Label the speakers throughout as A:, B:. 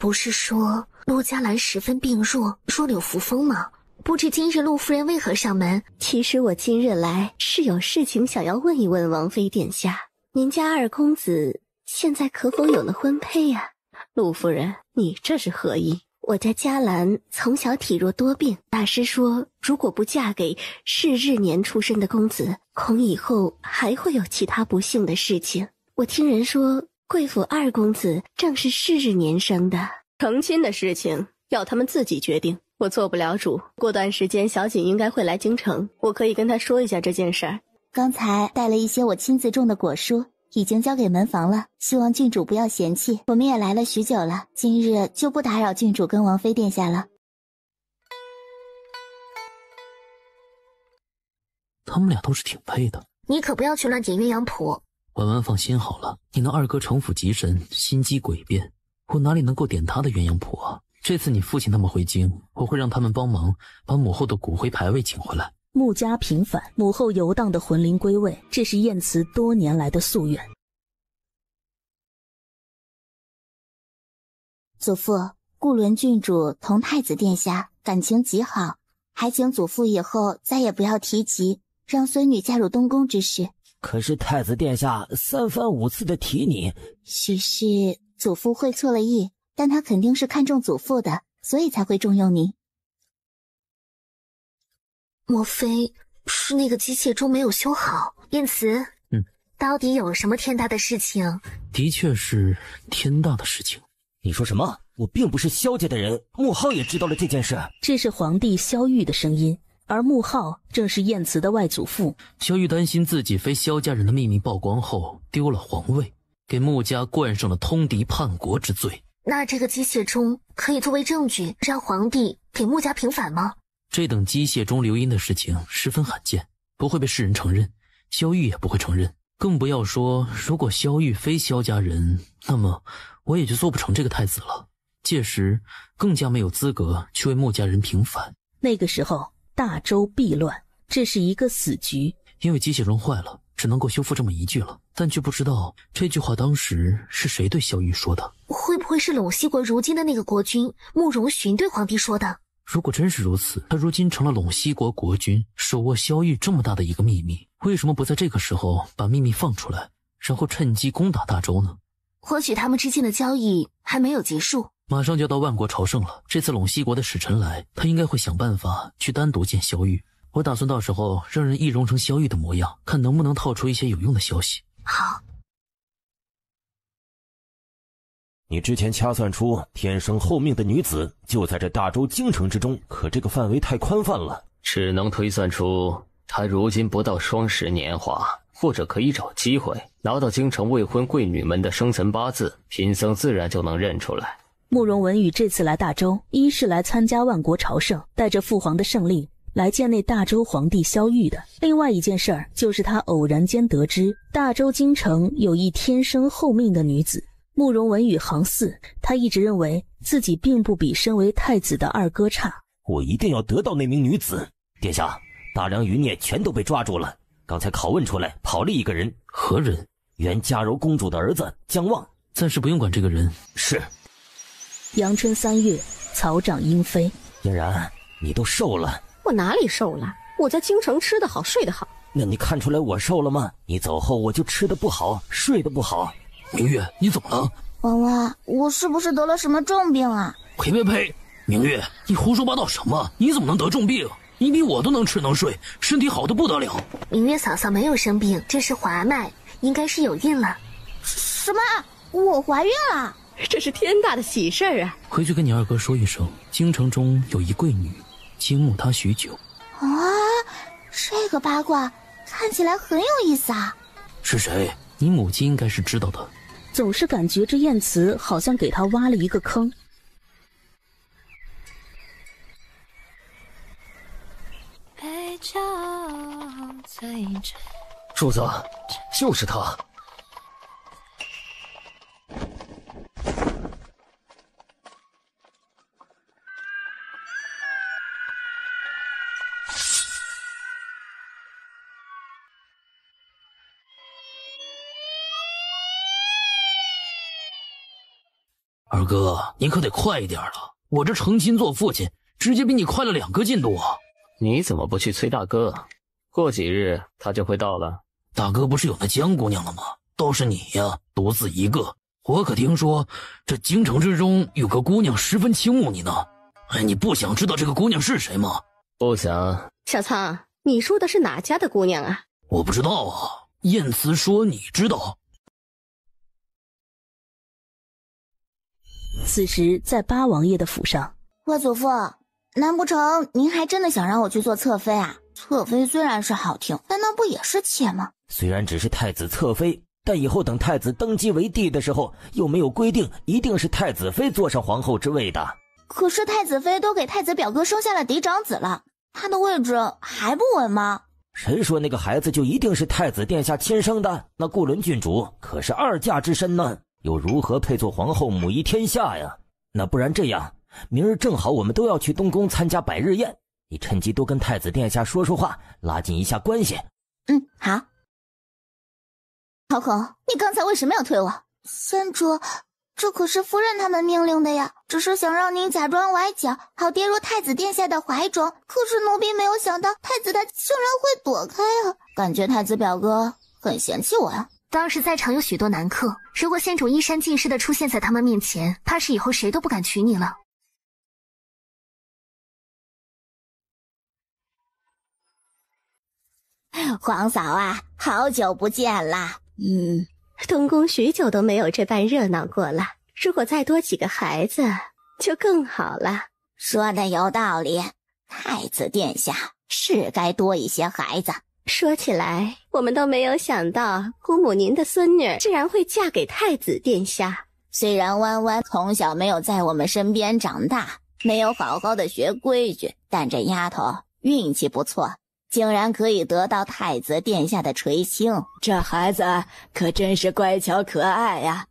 A: 不是说陆嘉兰十分病弱，弱柳扶风吗？不知今日陆夫人为何上门？
B: 其实我今日来是有事情想要问一问王妃殿下，您家二公子现在可否有了婚配呀？陆夫人，你这是何意？我家嘉兰从小体弱多病，大师说如果不嫁给弑日年出身的公子，恐以后还会有其他不幸的事情。我听人说贵府二公子正是弑日年生的，成亲的事情要他们自己决定，我做不了主。过段时间小锦应该会来京城，我可以跟他说一下这件事儿。
C: 刚才带了一些我亲自种的果蔬，已经交给门房了，希望郡主不要嫌弃。我们也来了许久了，今日就不打扰郡主跟王妃殿下了。
D: 他们俩倒是挺配的。
A: 你可不要去乱点鸳鸯谱。
D: 婉婉放心好了，你那二哥城府极深，心机诡辩，我哪里能够点他的鸳鸯谱啊？这次你父亲他们回京，我会让他们帮忙把母后的骨灰牌位请回来。
E: 穆家平反，母后游荡的魂灵归位，这是燕慈多年来的夙愿。
C: 祖父，顾伦郡主同太子殿下感情极好，还请祖父以后再也不要提及让孙女嫁入东宫之事。
F: 可是太子殿下3番5次的提你，
C: 许是祖父会错了意，但他肯定是看中祖父的，所以才会重用你。
A: 莫非是那个机械钟没有修好？燕慈，到底有什么天大的事情？
D: 的确是天大的事情。
F: 你说什么？我并不是萧家的人，穆浩也知道了这件事。
E: 这是皇帝萧玉的声音，而穆浩正是燕慈的外祖父。
D: 萧玉担心自己非萧家人的秘密曝光后丢了皇位，给穆家冠上了通敌叛国之罪。
A: 那这个机械钟可以作为证据，让皇帝给穆家平反吗？
D: 这等机械钟留音的事情十分罕见，不会被世人承认，萧玉也不会承认。更不要说，如果萧玉非萧家人，那么我也就做不成这个太子了。届时更加没有资格去为穆家人平反。
E: 那个时候大周必乱，这是一个死局。
D: 因为机械钟坏了，只能够修复这么一句了，但却不知道这句话当时是谁对萧玉说的。
A: 会不会是陇西国如今的那个国君慕容询对皇帝说的？
D: 如果真是如此，他如今成了陇西国国君，手握萧玉这么大的一个秘密，为什么不在这个时候把秘密放出来，然后趁机攻打大周呢？
A: 或许他们之间的交易还没有结束。
D: 马上就要到万国朝圣了，这次陇西国的使臣来，他应该会想办法去单独见萧玉。我打算到时候让人易容成萧玉的模样，看能不能套出一些有用的消息。
A: 好。
F: 你之前掐算出天生后命的女子就在这大周京城之中，可这个范围太宽泛了，
G: 只能推算出她如今不到双10年华，或者可以找机会拿到京城未婚贵女们的生辰八字，贫僧自然就能认出来。
E: 慕容文宇这次来大周，一是来参加万国朝圣，带着父皇的圣令来见那大周皇帝萧玉的。另外一件事儿就是他偶然间得知大周京城有一天生后命的女子。慕容文宇行四，他一直认为自己并不比身为太子的二哥差。
F: 我一定要得到那名女子。殿下，大梁余孽全都被抓住了，刚才拷问出来跑了一个人。
D: 何人？
F: 原嘉柔公主的儿子姜望。
D: 暂时不用管这个人。
F: 是。
E: 阳春3月，草长莺飞。
F: 嫣然，你都瘦了。
B: 我哪里瘦了？我在京城吃得好，睡得好。
F: 那你看出来我瘦了吗？你走后我就吃得不好，睡得不好。
D: 明月，你怎么了？
C: 婉婉，我是不是得了什么重病啊？
D: 呸呸呸！明月，你胡说八道什么？你怎么能得重病？你比我都能吃能睡，身体好得不得了。
A: 明月嫂嫂没有生病，这是滑脉，应该是有孕了。
C: 什么？我怀孕了？
B: 这是天大的喜事儿啊！
D: 回去跟你二哥说一声，京城中有一贵女，倾慕他许久。
C: 啊，这个八卦看起来很有意思啊。
D: 是谁？你母亲应该是知道的。
E: 总是感觉这燕慈好像给他挖了一个坑。
G: 主子，就是他。
D: 二二哥，你可得快一点了，我这成亲做父亲，直接比你快了2个进度啊！
G: 你怎么不去催大哥？过几日他就会到了。
D: 大哥不是有那江姑娘了吗？倒是你呀，独自一个。我可听说这京城之中有个姑娘十分倾慕你呢。哎，你不想知道这个姑娘是谁吗？
G: 不想。
B: 小苍，你说的是哪家的姑娘啊？
D: 我不知道啊，燕慈说你知道。
E: 此时在八王爷的府上，
C: 霍祖父，难不成您还真的想让我去做侧妃啊？侧妃虽然是好听，但那不也是妾吗？
F: 虽然只是太子侧妃，但以后等太子登基为帝的时候，又没有规定一定是太子妃坐上皇后之位的。
C: 可是太子妃都给太子表哥生下了嫡长子了，他的位置还不稳吗？
F: 谁说那个孩子就一定是太子殿下亲生的？那顾伦郡主可是2嫁之身呢，又如何配做皇后母仪天下呀？那不然这样，明日正好我们都要去东宫参加百日宴，你趁机多跟太子殿下说说话，拉近一下关系。
C: 好。陶恒，你刚才为什么要推我？三主，这可是夫人他们命令的呀，只是想让您假装崴脚，好跌入太子殿下的怀中。可是奴婢没有想到太子他竟然会躲开啊，感觉太子表哥很嫌弃我呀。
A: 当时在场有许多男客，如果仙主衣衫尽失的出现在他们面前，怕是以后谁都不敢娶你了。
C: 皇嫂啊，好久不见啦。
B: 东宫许久都没有这般热闹过了，如果再多几个孩子就更好了。
C: 说的有道理，太子殿下是该多一些孩子。
B: 说起来，我们都没有想到姑母您的孙女竟然会嫁给太子殿下。
C: 虽然弯弯从小没有在我们身边长大，没有好好的学规矩，但这丫头运气不错，竟然可以得到太子殿下的垂青。
H: 这孩子可真是乖巧可爱呀。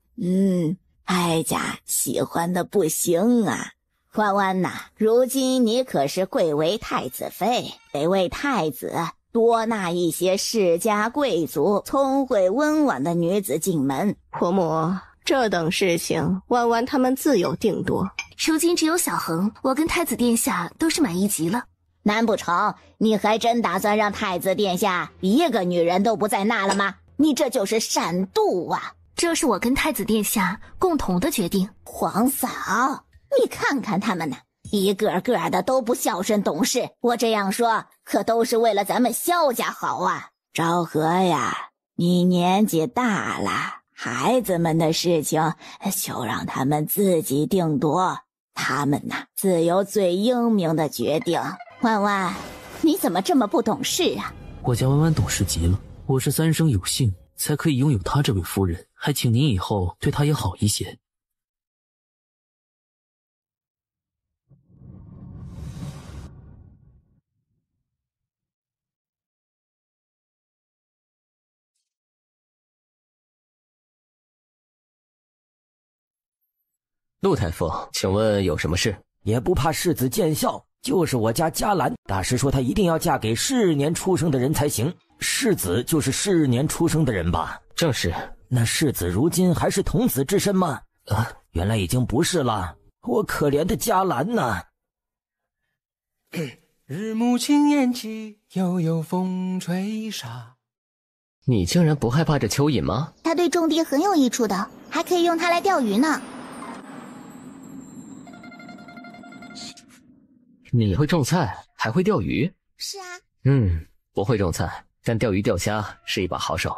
C: 哀家喜欢的不行啊。弯弯呐，如今你可是贵为太子妃，得为太子多纳一些世家贵族、聪慧温婉的女子进门。
B: 婆母，这等事情弯弯他们自有定夺。
A: 如今只有小恒，我跟太子殿下都是满意极了。
C: 难不成你还真打算让太子殿下一个女人都不再纳了吗？你这就是擅妒啊！
A: 这是我跟太子殿下共同的决定。
C: 皇嫂，你看看他们呢，一个个的都不孝顺懂事。我这样说可都是为了咱们萧家好啊。昭和呀，你年纪大了，孩子们的事情就让他们自己定夺，他们呐自有最英明的决定。弯弯，你怎么这么不懂事啊？
D: 我家弯弯懂事极了，我是3生有幸才可以拥有她这位夫人，还请您以后对她也好一些。
G: 陆太傅，请问有什么事？
F: 也不怕世子见笑，就是我家嘉兰大师说她一定要嫁给12年出生的人才行。世子就是12年出生的人吧？
G: 正是。
F: 那世子如今还是童子之身吗？原来已经不是了。我可怜的嘉兰呐。
I: 日暮青烟起，悠悠风吹沙。
G: 你竟然不害怕这蚯蚓吗？
C: 它对种地很有益处的，还可以用它来钓鱼呢。
G: 你会种菜，还会钓鱼？
C: 是啊。
G: 不会种菜，但钓鱼钓虾是一把好手。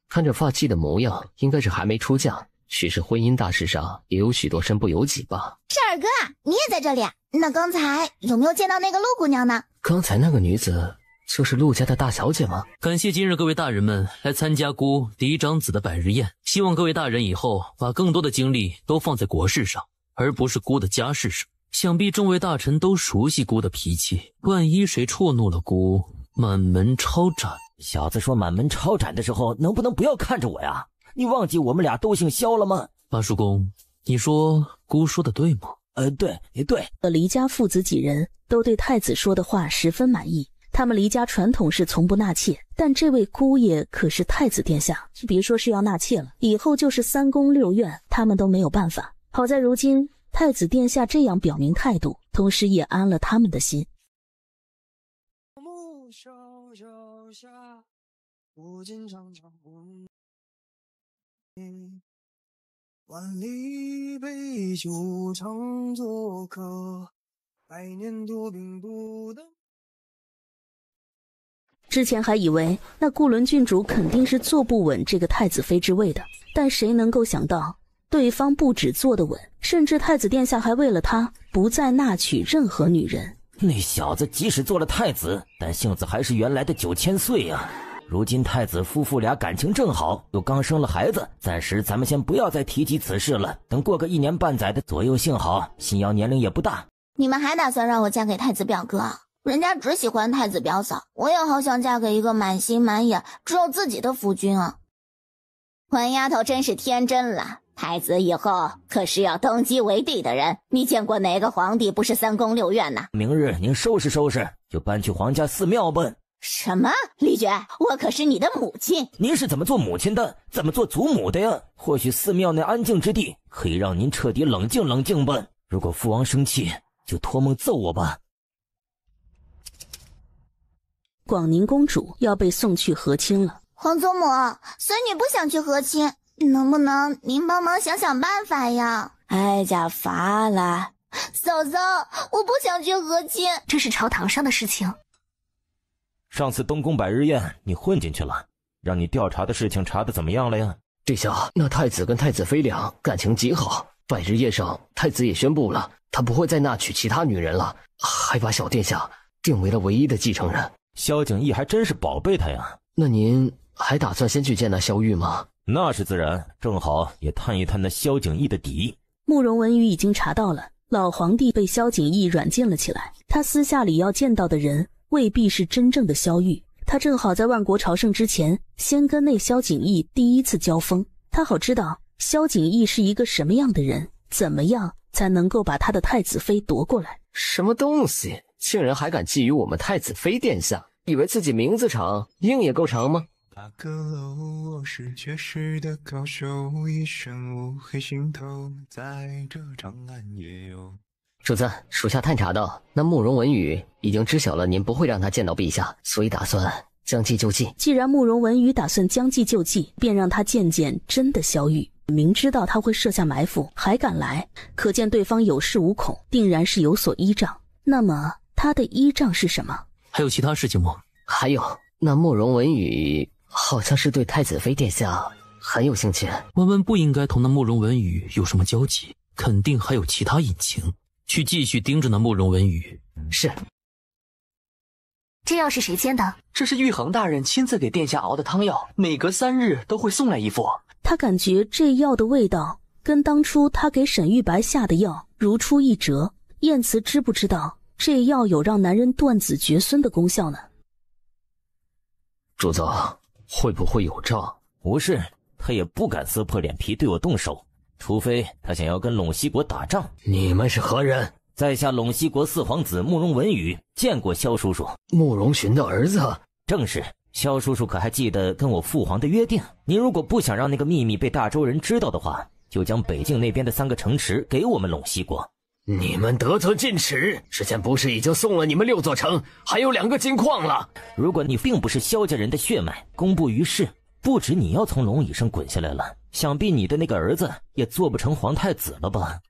G: 看着发髻的模样，应该是还没出嫁，许是婚姻大事上也有许多身不由己吧。
C: 是二哥，你也在这里？那刚才有没有见到那个陆姑娘呢？
G: 刚才那个女子就是陆家的大小姐吗？
D: 感谢今日各位大人们来参加姑嫡长子的百日宴，希望各位大人以后把更多的精力都放在国事上，而不是姑的家事上。想必众位大臣都熟悉姑的脾气，万一谁触怒了姑，满门抄斩。
F: 小子说满门抄斩的时候，能不能不要看着我呀？你忘记我们俩都姓萧了吗？
D: 八叔公，你说姑说的对吗？
F: 对。
E: 黎家父子几人都对太子说的话十分满意。他们黎家传统是从不纳妾，但这位姑爷可是太子殿下，别说是要纳妾了，以后就是3宫6院他们都没有办法。好在如今太子殿下这样表明态度，同时也安了他们的心。
I: 万里杯酒常作客，百年多病不得。
E: 之前还以为那顾伦郡主肯定是坐不稳这个太子妃之位的，但谁能够想到对方不止坐得稳，甚至太子殿下还为了他不再纳娶任何女人。
F: 那小子即使做了太子，但性子还是原来的9000岁啊。如今太子夫妇俩感情正好，又刚生了孩子，暂时咱们先不要再提及此事了，等过个1年半载的左右幸好，新瑶年龄也不大。
C: 你们还打算让我嫁给太子表哥？人家只喜欢太子表嫂，我也好想嫁给一个满心满眼只有自己的夫君啊。混丫头真是天真了，太子以后可是要登基为帝的人，你见过哪个皇帝不是3宫6院呢？
F: 明日您收拾收拾，就搬去皇家寺庙吧。
C: 什么？李珏，我可是你的母亲。
F: 您是怎么做母亲的，怎么做祖母的呀？或许寺庙那安静之地可以让您彻底冷静冷静吧。如果父王生气，就托梦揍我吧。
E: 广宁公主要被送去和亲了。
C: 皇祖母，孙女不想去和亲，能不能您帮忙想想办法呀？
H: 哀家乏了。
C: 嫂嫂，我不想去和亲，
A: 这是朝堂上的事情。
F: 上次东宫百日宴你混进去了，让你调查的事情查得怎么样了呀？
G: 这下那太子跟太子妃俩感情极好，百日宴上太子也宣布了，他不会再纳娶其他女人了，还把小殿下定为了唯一的继承人。
F: 萧景逸还真是宝贝他呀。
G: 那您还打算先去见那萧玉吗？
F: 那是自然，正好也探一探那萧景逸的底。
E: 慕容文宇已经查到了，老皇帝被萧景逸软禁了起来，他私下里要见到的人未必是真正的萧玉，他正好在万国朝圣之前先跟那萧景逸第一次交锋，他好知道萧景逸是一个什么样的人，怎么样才能够把他的太子妃夺过来。
G: 什么东西，竟然还敢觊觎我们太子妃殿下，以为自己名字长，命也够长吗？
I: 八阁楼，我是绝世的高手，一身乌黑心头，在这长安也有。
G: 主子，属下探查到，那慕容文宇已经知晓了您不会让他见到陛下，所以打算将计就计。
E: 既然慕容文宇打算将计就计，便让他见见真的萧玉。明知道他会设下埋伏，还敢来，可见对方有恃无恐，定然是有所依仗。那么他的依仗是什么？
D: 还有其他事情吗？
G: 还有，那慕容文宇好像是对太子妃殿下很有兴趣。
D: 文文不应该同那慕容文宇有什么交集，肯定还有其他隐情。去继续盯着那慕容文宇。
G: 是。
A: 这药是谁煎的？
J: 这是玉衡大人亲自给殿下熬的汤药，每隔3日都会送来一副。
E: 他感觉这药的味道跟当初他给沈玉白下的药如出一辙。燕慈知不知道这药有让男人断子绝孙的功效呢？
G: 主子，会不会有诈？
F: 不是，他也不敢撕破脸皮对我动手，除非他想要跟陇西国打仗。
G: 你们是何人？
F: 在下陇西国四皇子慕容文宇，见过萧叔叔。
G: 慕容寻的儿子？
F: 正是。萧叔叔可还记得跟我父皇的约定？您如果不想让那个秘密被大周人知道的话，就将北境那边的3个城池给我们陇西国。
G: 你们得寸进尺，之前不是已经送了你们6座城，还有2个金矿了？
F: 如果你并不是萧家人的血脉，公布于世，不止你要从龙椅上滚下来了，想必你的那个儿子也做不成皇太子了吧？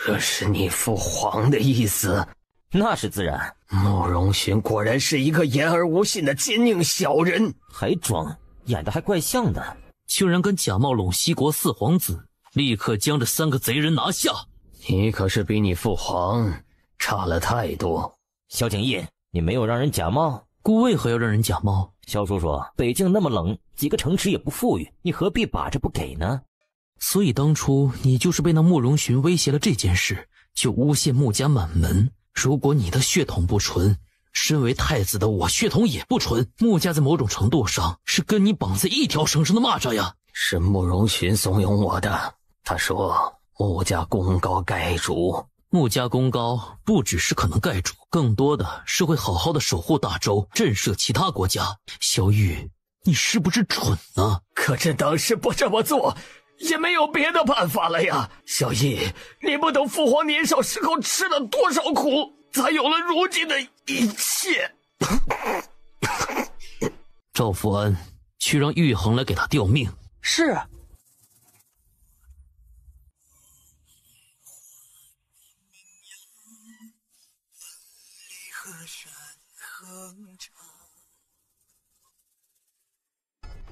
G: 这是你父皇的意思？
F: 那是自然。
G: 慕容寻果然是一个言而无信的奸佞小人，
F: 还装，演得还怪像的。
D: 竟然敢假冒陇西国4皇子，立刻将这3个贼人拿下。
G: 你可是比你父皇差了太多。
F: 萧景逸，你没有让人假冒，
D: 故为何要让人假冒？
F: 萧叔叔，北境那么冷，几个城池也不富裕，你何必把着不给呢？
D: 所以当初你就是被那慕容寻威胁了这件事，就诬陷穆家满门。如果你的血统不纯，身为太子的我血统也不纯，穆家在某种程度上是跟你绑在一条绳上的蚂蚱呀。
G: 是慕容寻怂恿我的，他说穆家功高盖主。
D: 穆家功高不只是可能盖主，更多的是会好好的守护大周，震慑其他国家。萧玉，你是不是蠢呢？
G: 可朕当时不这么做，也没有别的办法了呀。小易，你不懂父皇年少时候吃了多少苦，才有了如今的一切。
D: 赵福安，去让玉衡来给他吊命。
J: 是。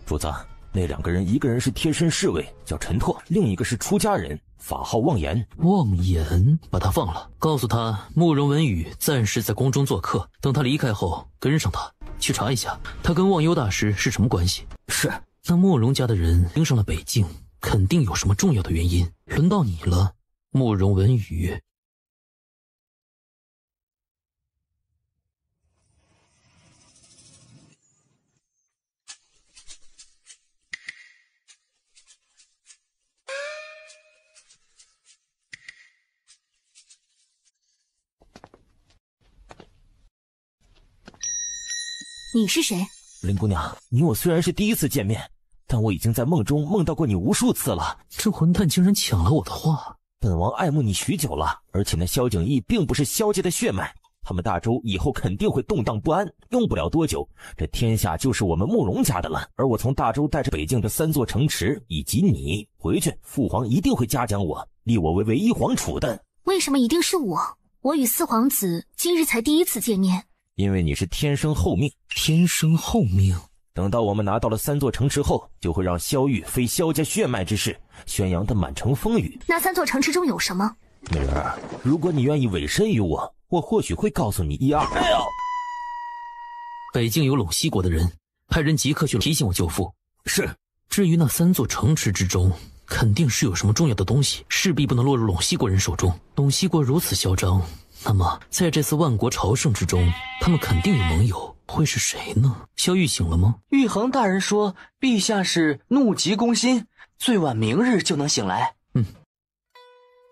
F: 主子，那2个人，一个人是贴身侍卫，叫陈拓，另一个是出家人，法号望言。
D: 望言，把他放了，告诉他慕容文宇暂时在宫中做客，等他离开后跟上他，去查一下他跟忘忧大师是什么关系。
F: 是。
D: 那慕容家的人盯上了北境，肯定有什么重要的原因。轮到你了，慕容文宇。
A: 你是谁？
F: 林姑娘，你我虽然是第一次见面，但我已经在梦中梦到过你无数次了。
D: 这混蛋竟然抢了我的话！
F: 本王爱慕你许久了，而且那萧景逸并不是萧家的血脉，他们大周以后肯定会动荡不安，用不了多久，这天下就是我们慕容家的了。而我从大周带着北境的3座城池以及你回去，父皇一定会嘉奖我，立我为唯一皇储的。
A: 为什么一定是我？我与四皇子今日才第一次见面。
F: 因为你是天生后命。
D: 天生后命。
F: 等到我们拿到了3座城池后，就会让萧玉非萧家血脉之事宣扬的满城风雨。
A: 那3座城池中有什么？
F: 女儿，如果你愿意委身于我，我或许会告诉你一二。哎呦！
D: 北境有陇西国的人，派人即刻去提醒我舅父。
F: 是。
D: 至于那3座城池之中，肯定是有什么重要的东西，势必不能落入陇西国人手中。陇西国如此嚣张，那么在这次万国朝圣之中，他们肯定有盟友，会是谁呢？萧玉醒了吗？
J: 玉衡大人说陛下是怒急攻心，最晚明日就能醒来。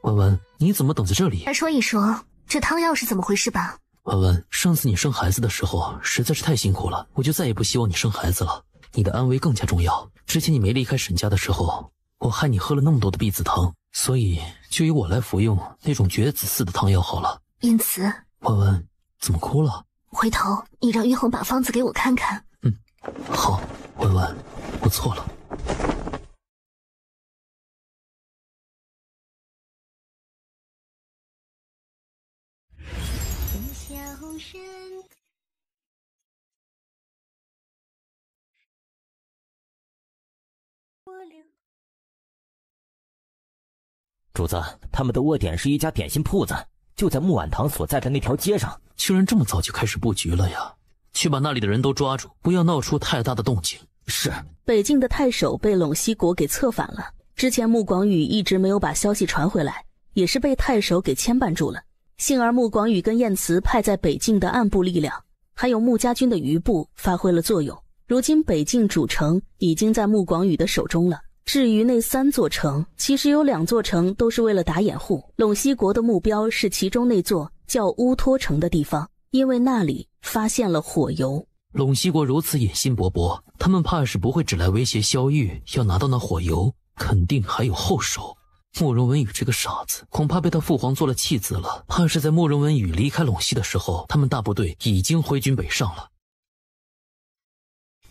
D: 婉婉，你怎么等在这里？
A: 来说一说这汤药是怎么回事吧。
D: 婉婉，上次你生孩子的时候实在是太辛苦了，我就再也不希望你生孩子了，你的安危更加重要。之前你没离开沈家的时候，我害你喝了那么多的避子汤，所以就由我来服用那种绝子似的汤药好了。
A: 因此，
D: 婉婉怎么哭了？
A: 回头你让玉衡把方子给我看看。
D: 好，婉婉，我错了。
F: 主子，他们的窝点是一家点心铺子，就在木婉堂所在的那条街上。
D: 居然这么早就开始布局了呀！去把那里的人都抓住，不要闹出太大的动静。
F: 是。
E: 北境的太守被陇西国给策反了，之前穆广宇一直没有把消息传回来，也是被太守给牵绊住了。幸而穆广宇跟燕慈派在北境的暗部力量，还有穆家军的余部发挥了作用。如今北境主城已经在穆广宇的手中了。至于那3座城，其实有2座城都是为了打掩护。陇西国的目标是其中那座叫乌托城的地方，因为那里发现了火油。
D: 陇西国如此野心勃勃，他们怕是不会只来威胁萧玉，要拿到那火油，肯定还有后手。慕容文宇这个傻子，恐怕被他父皇做了弃子了。怕是在慕容文宇离开陇西的时候，他们大部队已经挥军北上了。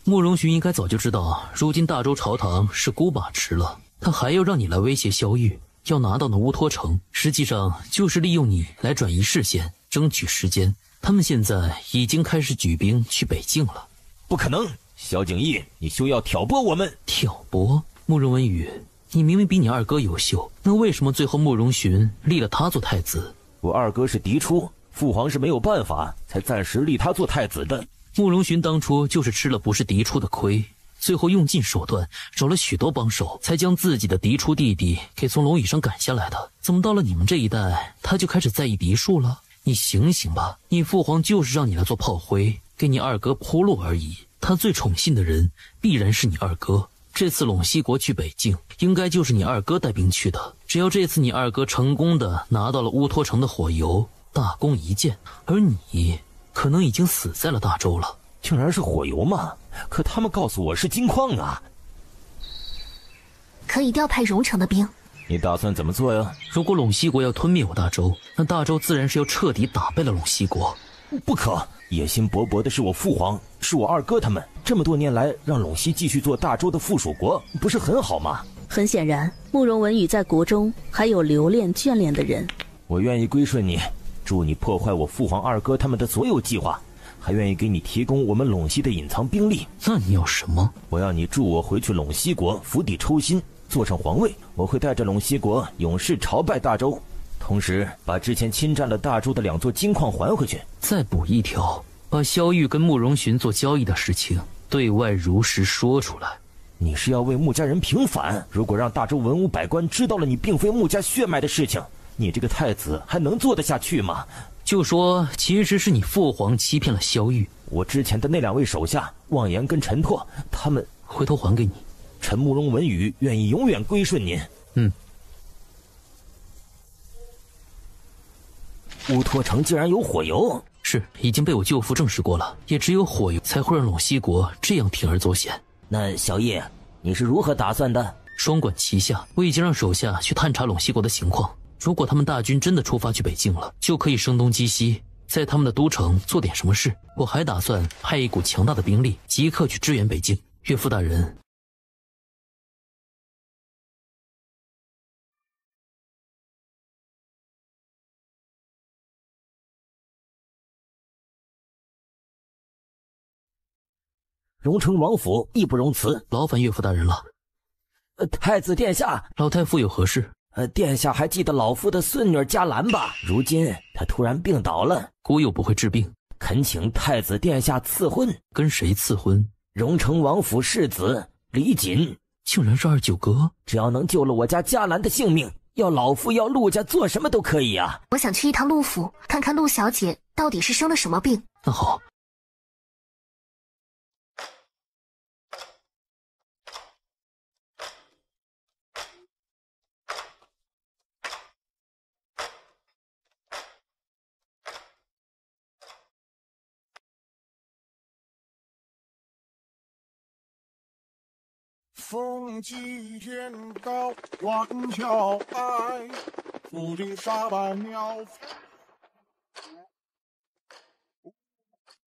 D: 慕容寻应该早就知道，如今大周朝堂是孤把持了，他还要让你来威胁萧玉，要拿到那乌托城，实际上就是利用你来转移视线，争取时间。他们现在已经开始举兵去北境了。
F: 不可能，萧景逸，你休要挑拨我们。
D: 挑拨？慕容文宇，你明明比你二哥优秀，那为什么最后慕容寻立了他做太子？
F: 我二哥是嫡出，父皇是没有办法才暂时立他做太子的。
D: 慕容寻当初就是吃了不是嫡出的亏，最后用尽手段，找了许多帮手，才将自己的嫡出弟弟给从龙椅上赶下来的。怎么到了你们这一代，他就开始在意嫡庶了？你醒醒吧，你父皇就是让你来做炮灰，给你二哥铺路而已。他最宠信的人必然是你二哥。这次陇西国去北境，应该就是你二哥带兵去的。只要这次你二哥成功的拿到了乌托城的火油，大功一件，而你可能已经死在了大周了。
F: 竟然是火油吗？可他们告诉我是金矿啊！
A: 可以调派荣城的兵。
F: 你打算怎么做呀？
D: 如果陇西国要吞灭我大周，那大周自然是要彻底打败了陇西国。
F: 不可！野心勃勃的是我父皇，是我二哥他们。这么多年来，让陇西继续做大周的附属国，不是很好吗？
E: 很显然，慕容文宇在国中还有留恋眷恋的人。
F: 我愿意归顺你，助你破坏我父皇二哥他们的所有计划，还愿意给你提供我们陇西的隐藏兵力。
D: 那你要什么？
F: 我要你助我回去陇西国釜底抽薪，坐上皇位。我会带着陇西国勇士朝拜大周，同时把之前侵占了大周的2座金矿还回去。
D: 再补一条，把萧玉跟慕容寻做交易的事情对外如实说出来。
F: 你是要为穆家人平反？如果让大周文武百官知道了你并非穆家血脉的事情，你这个太子还能做得下去吗？
D: 就说其实是你父皇欺骗了萧玉。
F: 我之前的那2位手下望言跟陈拓，他们
D: 回头还给你。
F: 臣慕容文宇愿意永远归顺您。乌托城竟然有火油？
D: 是，已经被我舅父证实过了，也只有火油才会让陇西国这样铤而走险。
F: 那小叶，你是如何打算的？
D: 双管齐下，我已经让手下去探查陇西国的情况。如果他们大军真的出发去北境了，就可以声东击西，在他们的都城做点什么事。我还打算派一股强大的兵力，即刻去支援北境。岳父大人。
F: 荣城王府义不容辞，
D: 劳烦岳父大人了。
F: 太子殿下，
D: 老太傅有何事？
F: 殿下还记得老夫的孙女嘉兰吧？如今她突然病倒了，
D: 姑又不会治病，
F: 恳请太子殿下赐婚。
D: 跟谁赐婚？
F: 荣城王府世子李锦。
D: 竟然是二九哥！
F: 只要能救了我家嘉兰的性命，要老夫要陆家做什么都可以啊！
A: 我想去一趟陆府，看看陆小姐到底是生了什么病。
D: 那好。
I: 风急天高万条哀，浮云沙白鸟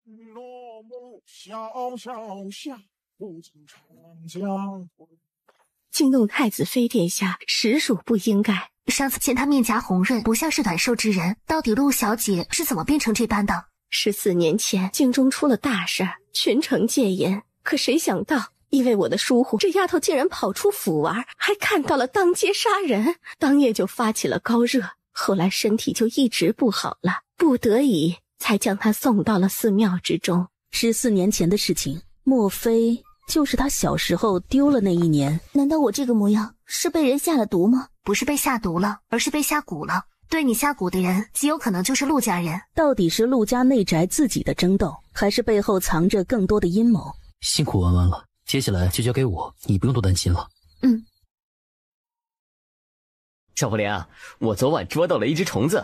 I: 落幕萧萧下，不尽长江。
B: 惊动太子妃殿下，实属不应该。
A: 上次见他面颊红润，不像是短寿之人。到底陆小姐是怎么变成这般的
B: ？14年前，京中出了大事，全城戒严。可谁想到，因为我的疏忽，这丫头竟然跑出府玩，还看到了当街杀人，当夜就发起了高热，后来身体就一直不好了，不得已才将她送到了寺庙之中。
E: 14年前的事情，莫非就是他小时候丢了那一年？
C: 难道我这个模样是被人下了毒吗？
A: 不是被下毒了，而是被下蛊了。对你下蛊的人极有可能就是陆家人。
E: 到底是陆家内宅自己的争斗，还是背后藏着更多的阴谋？
D: 辛苦婉婉了，接下来就交给我，你不用多担心了。
G: 小福林啊，我昨晚捉到了一只虫子。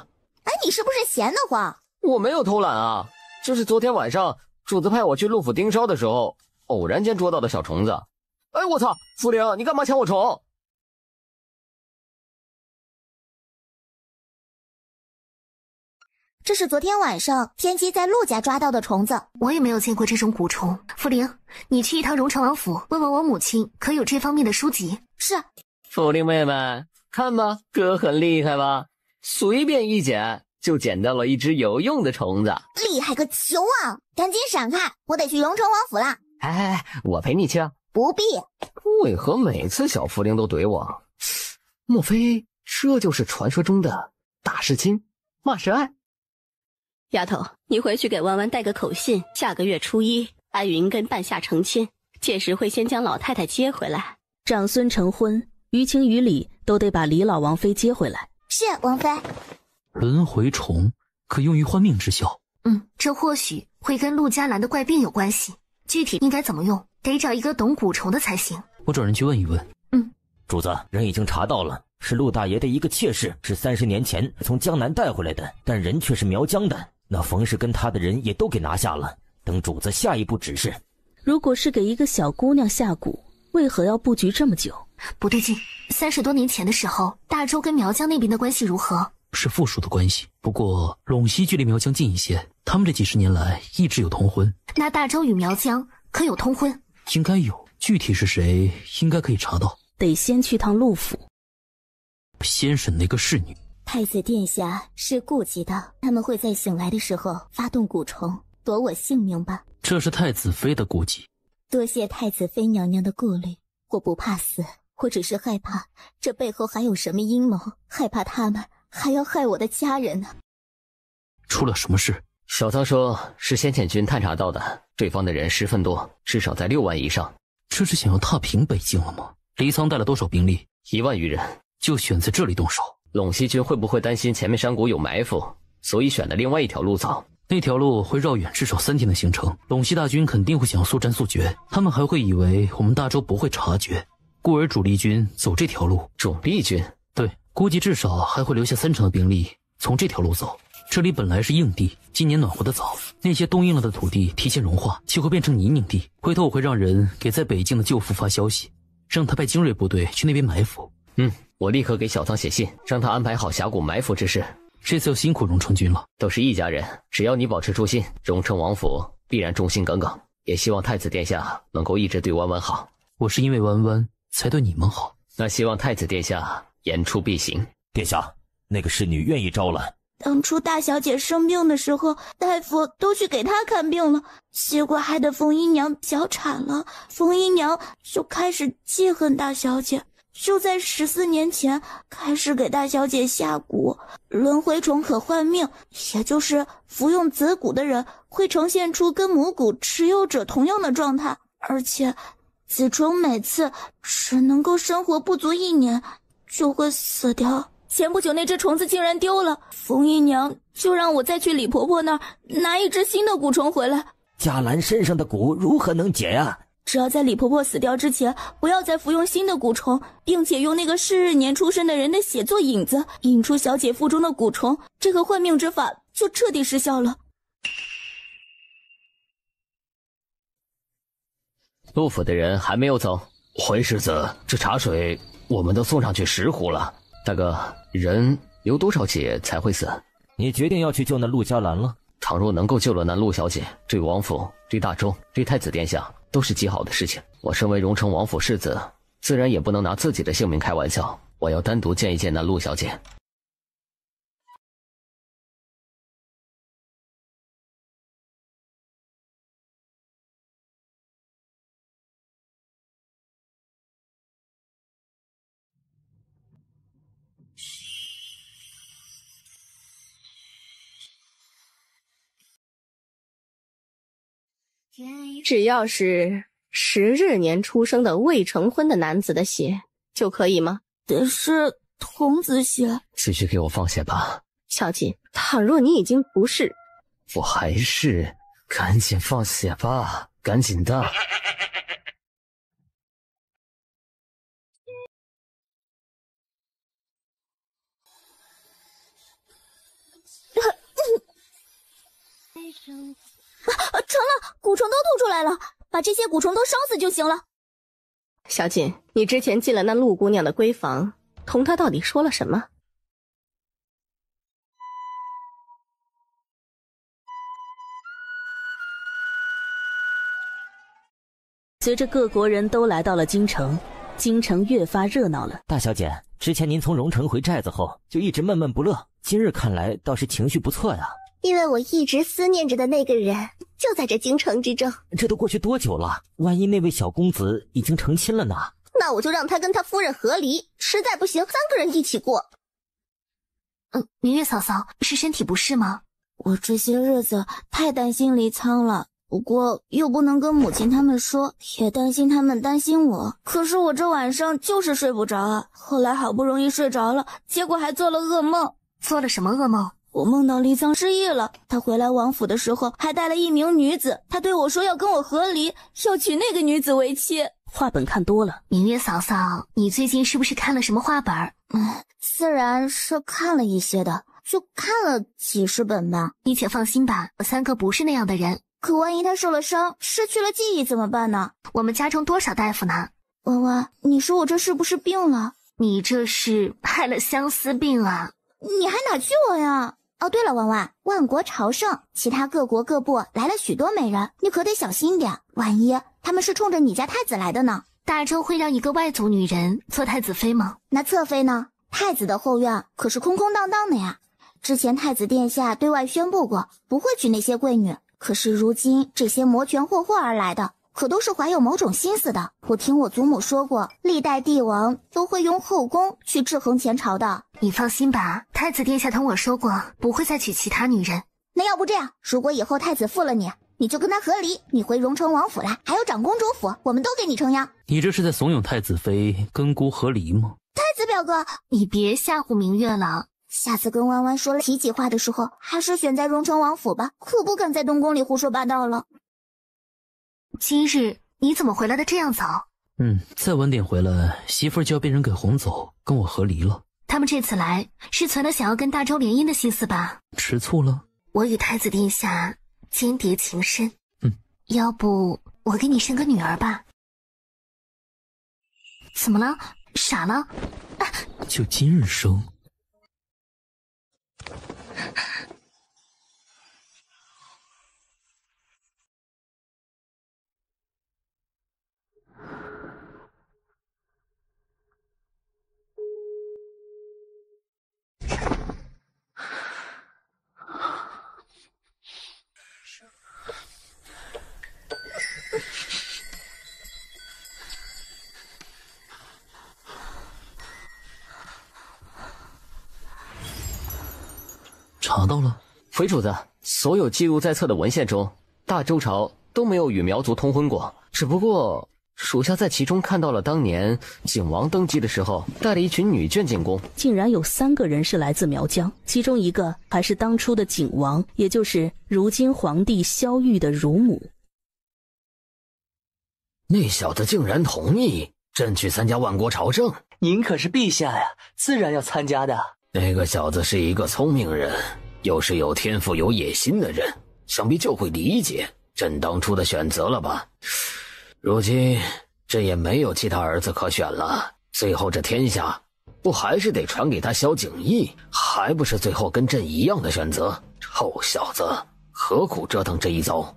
C: 哎，你是不是闲得慌？
G: 我没有偷懒啊，就是昨天晚上主子派我去陆府盯梢的时候，偶然间捉到的小虫子。哎，我操，福林，你干嘛抢我虫？
C: 这是昨天晚上天机在陆家抓到的虫子，
A: 我也没有见过这种蛊虫。傅灵，你去一趟荣城王府，问问我母亲可有这方面的书籍。
C: 是。
G: 福灵妹妹，看吧，哥很厉害吧？随便一捡就捡到了一只有用的虫子，
C: 厉害个球啊！赶紧闪开，我得去荣城王府了。
G: 哎，我陪你去啊。
C: 不必。
G: 为何每次小福灵都怼我？莫非这就是传说中的打是亲，骂是爱？
B: 丫头，你回去给弯弯带个口信，下个月初1，安云跟半夏成亲，届时会先将老太太接回来。
E: 长孙成婚，于情于理都得把李老王妃接回来。
C: 是，王妃。
D: 轮回虫可用于换命之效。
A: 这或许会跟陆嘉兰的怪病有关系，具体应该怎么用，得找一个懂蛊虫的才行。
D: 我找人去问一问。
F: 主子，人已经查到了，是陆大爷的一个妾室，是30年前从江南带回来的，但人却是苗疆的。那冯氏跟他的人也都给拿下了，等主子下一步指示。
E: 如果是给一个小姑娘下蛊，为何要布局这么久？
A: 不对劲，30多年前的时候，大周跟苗疆那边的关系如何？
D: 是附属的关系，不过陇西距离苗疆近一些，他们这几十年来一直有通婚。
A: 那大周与苗疆可有通婚？
D: 应该有，具体是谁应该可以查到。
E: 得先去趟陆府，
D: 先审那个侍女。
B: 太子殿下是顾及到他们会在醒来的时候发动蛊虫夺我性命吧？
D: 这是太子妃的顾忌。
B: 多谢太子妃娘娘的顾虑，我不怕死，我只是害怕这背后还有什么阴谋，害怕他们还要害我的家人呢。
D: 出了什么事？
G: 小仓说是先遣军探查到的，对方的人10分多，至少在6万以上。
D: 这是想要踏平北境了吗？黎仓带了多少兵力
G: ？1万余人，
D: 就选在这里动手。
G: 陇西军会不会担心前面山谷有埋伏，所以选了另外一条路走？
D: 那条路会绕远至少3天的行程，陇西大军肯定会想要速战速决，他们还会以为我们大周不会察觉，故而主力军走这条路。
G: 主力军？
D: 对，估计至少还会留下3成的兵力从这条路走。这里本来是硬地，今年暖和的早，那些冻硬了的土地提前融化，就会变成泥泞地。回头我会让人给在北境的舅父发消息，让他派精锐部队去那边埋伏。
G: 我立刻给小仓写信，让他安排好峡谷埋伏之事。
D: 这次要辛苦荣成君了，
G: 都是一家人，只要你保持初心，荣成王府必然忠心耿耿。也希望太子殿下能够一直对弯弯好。
D: 我是因为弯弯才对你们好，
G: 那希望太子殿下言出必行。
F: 殿下，那个侍女愿意招揽。
C: 当初大小姐生病的时候，大夫都去给她看病了，结果害得冯姨娘小产了，冯姨娘就开始记恨大小姐。就在14年前开始给大小姐下蛊，轮回虫可换命，也就是服用子蛊的人会呈现出跟母蛊持有者同样的状态，而且子虫每次只能够生活不足1年就会死掉。前不久那只虫子竟然丢了，冯姨娘就让我再去李婆婆那儿拿一只新的蛊虫回来。
F: 嘉兰身上的蛊如何能解呀？
C: 只要在李婆婆死掉之前不要再服用新的蛊虫，并且用那个是日年出生的人的血做引子，引出小姐腹中的蛊虫，这个换命之法就彻底失效了。
G: 陆府的人还没有走。回世子，这茶水我们都送上去10壶了。大哥，人流多少血才会死？
F: 你决定要去救那陆嘉兰了？
G: 倘若能够救了那陆小姐，对王府、对大周、对太子殿下都是极好的事情。我身为荣成王府世子，自然也不能拿自己的性命开玩笑。我要单独见一见那陆小姐。
B: 只要是10日年出生的未成婚的男子的血就可以吗？
C: 得是童子血。
G: 继续给我放血吧。
B: 小姐，倘若你已经不是，
G: 我还是，赶紧放血吧，赶紧的。
C: 成了，蛊虫都吐出来了，把这些蛊虫都烧死就行了。
B: 小锦，你之前进了那陆姑娘的闺房，同她到底说了什么？
E: 随着各国人都来到了京城，京城越发热闹了。
F: 大小姐，之前您从荣城回寨子后就一直闷闷不乐，今日看来倒是情绪不错呀。
B: 因为我一直思念着的那个人就在这京城之中。
F: 这都过去多久了？万一那位小公子已经成亲了呢？
B: 那我就让他跟他夫人和离，实在不行3个人一起过。
A: 明月嫂嫂，是身体不适吗？
C: 我这些日子太担心黎仓了，不过又不能跟母亲他们说，也担心他们担心我。可是我这晚上就是睡不着啊，后来好不容易睡着了，结果还做了噩梦。
A: 做了什么噩梦？
C: 我梦到黎仓失忆了，他回来王府的时候还带了一名女子，他对我说要跟我和离，要娶那个女子为妻。
E: 画本看多了。
A: 明月嫂嫂，你最近是不是看了什么画本？
C: 自然是看了一些的，就看了几十本吧。
A: 你且放心吧，3哥不是那样的人。
C: 可万一他受了伤，失去了记忆怎么办呢？
A: 我们家中多少大夫呢？
C: 婉婉，你说我这是不是病了？
A: 你这是害了相思病啊！
C: 你还哪去我呀？哦，对了，婉婉，万国朝圣，其他各国各部来了许多美人，你可得小心点，万一他们是冲着你家太子来的呢？
A: 大周会让一个外族女人做太子妃吗？
C: 那侧妃呢？太子的后院可是空空荡荡的呀。之前太子殿下对外宣布过，不会娶那些贵女，可是如今这些摩拳霍霍而来的，可都是怀有某种心思的。我听我祖母说过，历代帝王都会用后宫去制衡前朝的。
A: 你放心吧，太子殿下同我说过，不会再娶其他女人。
C: 那要不这样，如果以后太子负了你，你就跟他和离，你回荣成王府来，还有长公主府，我们都给你撑腰。
D: 你这是在怂恿太子妃跟姑和离吗？
C: 太子表哥，
A: 你别吓唬明月了。
C: 下次跟弯弯说了提己话的时候，还是选在荣成王府吧，可不敢在东宫里胡说八道了。
A: 今日你怎么回来的这样早？
D: 再晚点回来，媳妇儿就要被人给哄走，跟我和离了。
A: 他们这次来是存了想要跟大周联姻的心思吧？
D: 吃醋了？
A: 我与太子殿下间谍情深，要不我给你生个女儿吧？怎么了？傻了？
D: 就今日生。查到了，
G: 回主子，所有记录在册的文献中，大周朝都没有与苗族通婚过。只不过，属下在其中看到了当年景王登基的时候，带了一群女眷进宫，
E: 竟然有3个人是来自苗疆，其中一个还是当初的景王，也就是如今皇帝萧玉的乳母。
F: 那小子竟然同意朕去参加万国朝圣，
J: 您可是陛下呀，自然要参加的。
F: 那个小子是一个聪明人，又是有天赋有野心的人，想必就会理解朕当初的选择了吧。如今朕也没有其他儿子可选了，最后这天下不还是得传给他萧景义，还不是最后跟朕一样的选择？臭小子，何苦折腾这一遭？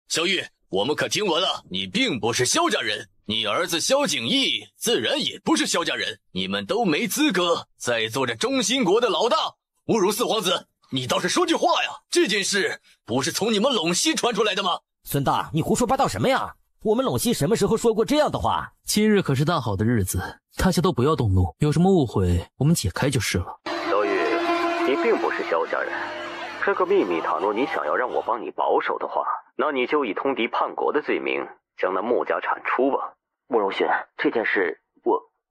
K: 萧玉，我们可听闻了，你并不是萧家人，你儿子萧景义自然也不是萧家人，你们都没资格再做这中兴国的老大，侮辱四皇子。你倒是说句话呀！这件事不是从你们陇西传出来的吗？
F: 孙大，你胡说八道什么呀？我们陇西什么时候说过这样的话？
D: 今日可是大好的日子，大家都不要动怒，有什么误会我们解开就是了。
G: 萧玉，你并不是萧家人，这个秘密倘若你想要让我帮你保守的话，那你就以通敌叛国的罪名将那穆家铲除吧。慕容勋，这件事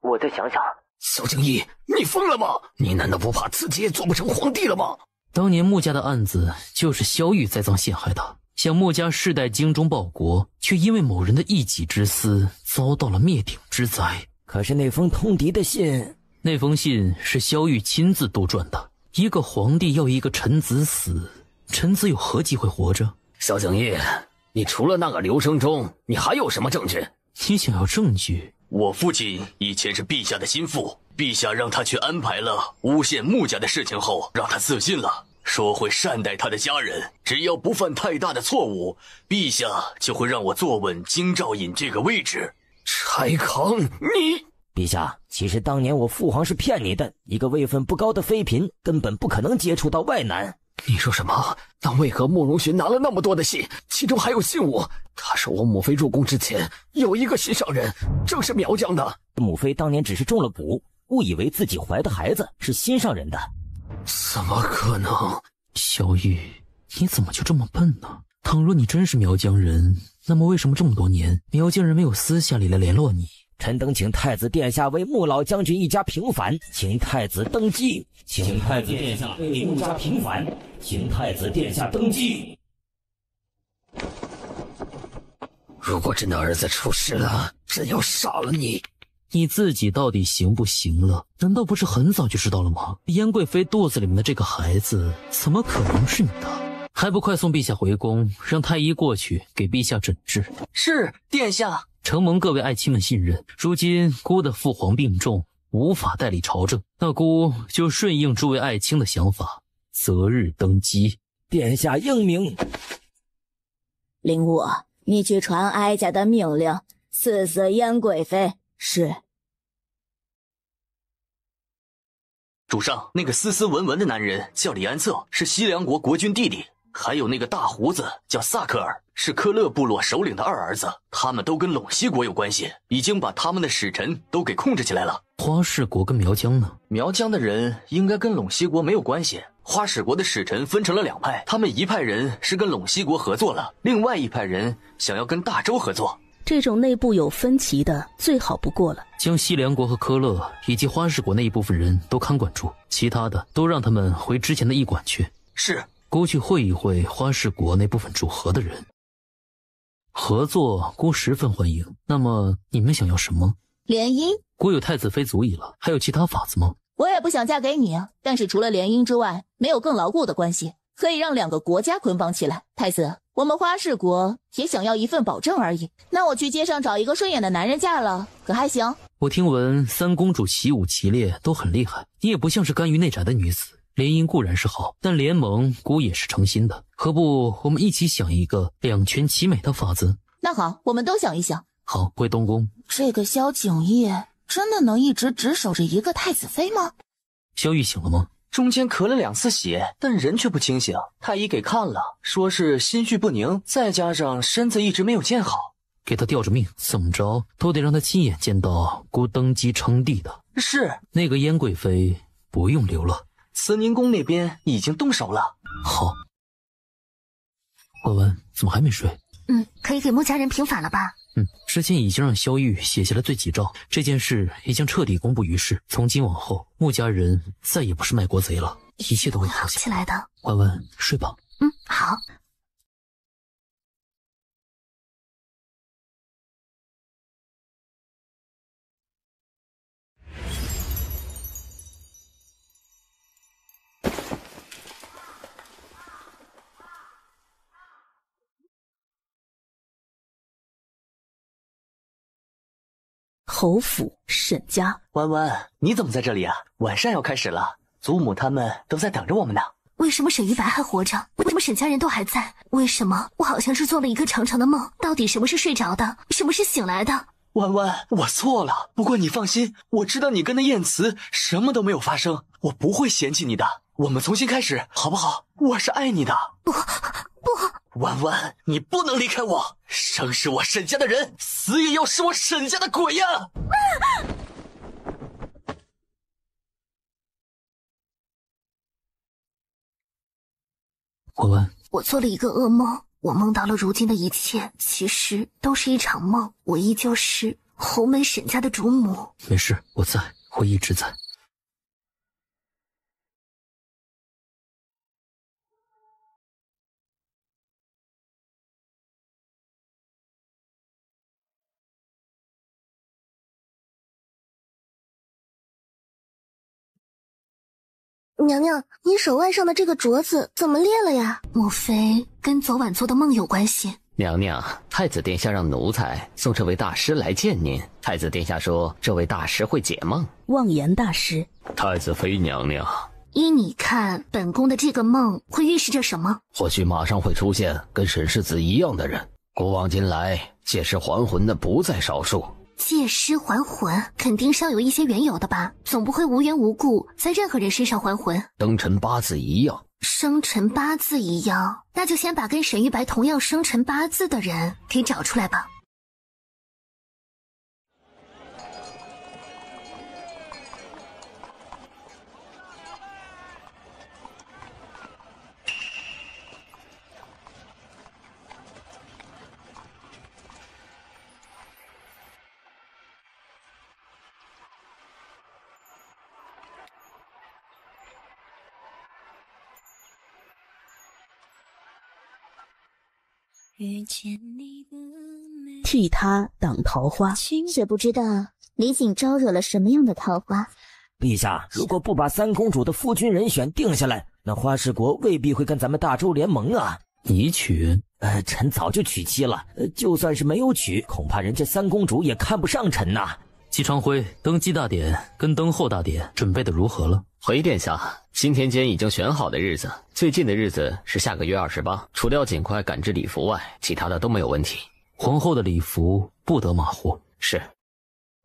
G: 我再想想。
F: 萧景义，你疯了吗？你难道不怕自己也做不成皇帝了吗？
D: 当年穆家的案子就是萧玉栽赃陷害的，想穆家世代精忠报国，却因为某人的一己之私遭到了灭顶之灾。
F: 可是那封通敌的信，
D: 那封信是萧玉亲自杜撰的。一个皇帝要一个臣子死，臣子有何机会活着？
F: 萧景义，你除了那个刘生忠，你还有什么证据？
D: 你想要证据？
K: 我父亲以前是陛下的心腹，陛下让他去安排了诬陷穆家的事情后，让他自尽了，说会善待他的家人，只要不犯太大的错误，陛下就会让我坐稳京兆尹这个位置。
F: 柴康，你！陛下，其实当年我父皇是骗你的，一个位分不高的妃嫔根本不可能接触到外男。
G: 你说什么？那为何慕容勋拿了那么多的信，其中还有信我？他说我母妃入宫之前有一个心上人，正是苗疆的。
F: 母妃当年只是中了蛊，误以为自己怀的孩子是心上人的。
G: 怎么可能？
D: 萧玉，你怎么就这么笨呢？倘若你真是苗疆人，那么为什么这么多年苗疆人没有私下里来联络你？
F: 臣等请太子殿下为穆老将军一家平反，请太子登基。请太子殿下为穆家平反，请太子殿下登基。
G: 如果朕的儿子出事了，朕要杀了你。
D: 你自己到底行不行了？难道不是很早就知道了吗？燕贵妃肚子里面的这个孩子怎么可能是你的？还不快送陛下回宫，让太医过去给陛下诊治。
J: 是，殿下。
D: 承蒙各位爱卿们信任，如今孤的父皇病重，无法代理朝政，那孤就顺应诸位爱卿的想法，择日登基。
F: 殿下英明。
C: 灵武，你去传哀家的命令，赐死燕贵妃。是。
K: 主上，那个斯斯文文的男人叫李安策，是西凉国国君弟弟。还有那个大胡子叫萨克尔，是科勒部落首领的二儿子，他们都跟陇西国有关系，已经把他们的使臣都给控制起来了。
D: 花氏国跟苗疆呢？
K: 苗疆的人应该跟陇西国没有关系。花氏国的使臣分成了2派，他们一派人是跟陇西国合作了，另外一派人想要跟大周合作。
E: 这种内部有分歧的最好不过了，
D: 将西凉国和科勒以及花氏国那一部分人都看管住，其他的都让他们回之前的驿馆去。
K: 是。
D: 姑去会一会花氏国那部分主和的人，合作姑十分欢迎。那么你们想要什么？
C: 联姻。
D: 姑有太子妃足矣了，还有其他法子吗？
L: 我也不想嫁给你，但是除了联姻之外，没有更牢固的关系，可以让2个国家捆绑起来。太子，我们花氏国也想要一份保证而已。那我去街上找一个顺眼的男人嫁了，可还行？
D: 我听闻3公主习武棋猎都很厉害，你也不像是甘于内宅的女子。联姻固然是好，但联盟姑也是诚心的，何不我们一起想一个2全其美的法子？
L: 那好，我们都想一想。
D: 好，回东宫。
L: 这个萧景义真的能一直只守着一个太子妃吗？
D: 萧玉醒了吗？
J: 中间咳了2次血，但人却不清醒。太医给看了，说是心绪不宁，再加上身子一直没有见好，
D: 给他吊着命，怎么着都得让他亲眼见到姑登基称帝的。
J: 是。
D: 那个燕贵妃不用留了，
J: 慈宁宫那边已经动手了。
D: 好。文文怎么还没睡？
A: 可以给穆家人平反了吧？
D: 之前已经让萧玉写下了罪己诏，这件事已经彻底公布于世。从今往后，穆家人再也不是卖国贼了，一切都会好
A: 起来的。
D: 文文，睡吧。
A: 好。
E: 侯府沈家。
J: 弯弯，你怎么在这里啊？晚膳要开始了，祖母他们都在等着我们呢。
A: 为什么沈玉白还活着？为什么沈家人都还在？为什么我好像是做了一个长长的梦？到底什么是睡着的，什么是醒来的？
J: 弯弯，我错了。不过你放心，我知道你跟那燕慈什么都没有发生，我不会嫌弃你的。我们重新开始，好不好？我是爱你的。
A: 不。
K: 弯弯，你不能离开我！生是我沈家的人，死也要是我沈家的鬼呀！
D: 文文，
A: 我做了一个噩梦，我梦到了如今的一切，其实都是一场梦。我依旧是侯门沈家的主母。
D: 没事，我在，我一直在。
B: 娘娘，你手腕上的这个镯子怎么裂了呀？
A: 莫非跟昨晚做的梦有关系？
G: 娘娘，太子殿下让奴才送这位大师来见您。太子殿下说这位大师会解梦。
E: 妄言大师。
G: 太子妃娘娘，
A: 依你看，本宫的这个梦会预示着什么？
G: 或许马上会出现跟沈世子一样的人。古往今来，借尸还魂的不在少数。
A: 借尸还魂肯定是要有一些缘由的吧，总不会无缘无故在任何人身上还魂。
G: 生辰八字一样。
A: 生辰八字一样，那就先把跟沈玉白同样生辰八字的人给找出来吧。
E: 替他挡桃花，
B: 却不知道李锦招惹了什么样的桃花。
F: 陛下，如果不把3公主的夫君人选定下来，那花氏国未必会跟咱们大周联盟啊。
D: 你娶
F: 臣早就娶妻了，就算是没有娶，恐怕人家三公主也看不上臣呐。
D: 姬昌辉，登基大典跟登后大典准备的如何了？
G: 回殿下，新田间已经选好的日子，最近的日子是下个月28，除掉尽快赶制礼服外，其他的都没有问题。
D: 皇后的礼服不得马虎。
G: 是。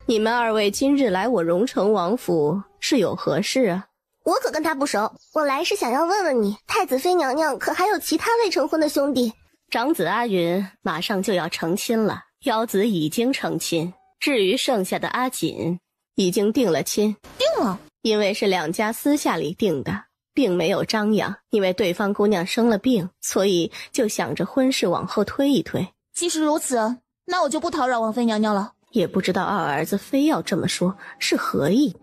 B: 你们二位今日来我荣城王府是有何事啊？
A: 我可跟他不熟，我来是想要问问你，太子妃娘娘可还有其他未成婚的兄弟？
B: 长子阿云马上就要成亲了，幺子已经成亲，至于剩下的阿锦，已经定了亲。
L: 定了？
B: 因为是两家私下里定的，并没有张扬，因为对方姑娘生了病，所以就想着婚事往后推一推。
L: 既是如此，那我就不讨扰王妃娘娘了。
B: 也不知道二儿子非要这么说是何意。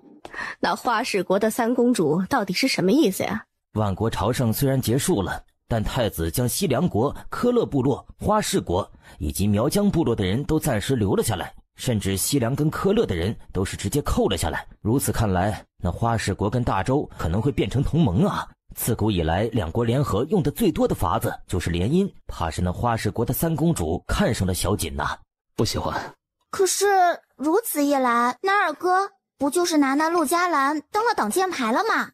B: 那花氏国的三公主到底是什么意思呀？
F: 万国朝圣虽然结束了，但太子将西凉国、科勒部落、花氏国以及苗疆部落的人都暂时留了下来，甚至西凉跟科勒的人都是直接扣了下来。如此看来，那花氏国跟大周可能会变成同盟啊。自古以来，两国联合用的最多的法子就是联姻，怕是那花氏国的三公主看上了小锦呐。
G: 不喜欢。
C: 可是如此一来，那二哥不就是拿那陆嘉兰当了挡箭牌了吗？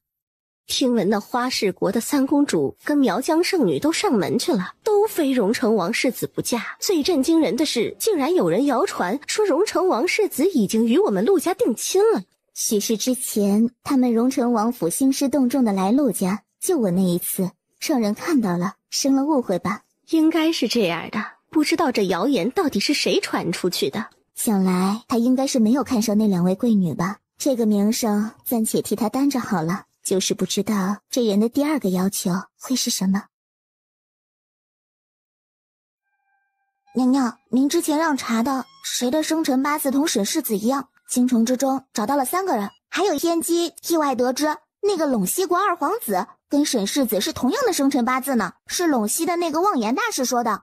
B: 听闻那花氏国的三公主跟苗疆圣女都上门去了，都非荣成王世子不嫁。最震惊人的是，竟然有人谣传说荣成王世子已经与我们陆家定亲了。
C: 许是之前他们荣成王府兴师动众的来陆家，就我那一次让人看到了，生了误会吧？
B: 应该是这样的，不知道这谣言到底是谁传出去的。
C: 想来他应该是没有看上那两位贵女吧，这个名声暂且替他担着好了，就是不知道这人的第二个要求会是什么。娘娘，您之前让查的谁的生辰八字同沈世子一样，京城之中找到了3个人，还有天机意外得知那个陇西国二皇子跟沈世子是同样的生辰八字呢，是陇西的那个望言大师说的。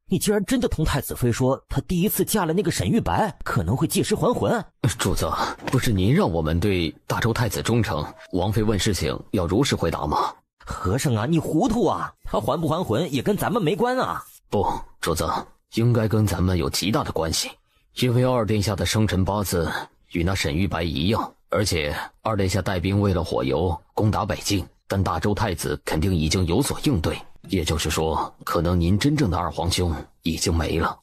F: 你竟然真的同太子妃说，她第一次嫁了那个沈玉白，可能会借尸还魂？
G: 主子，不是您让我们对大周太子忠诚，王妃问事情要如实回答吗？
F: 和尚啊，你糊涂啊！他还不还魂也跟咱们没关啊！
G: 不，主子，应该跟咱们有极大的关系，因为二殿下的生辰八字与那沈玉白一样，而且二殿下带兵为了火油攻打北境，但大周太子肯定已经有所应对。也就是说，可能您真正的二皇兄已经没了。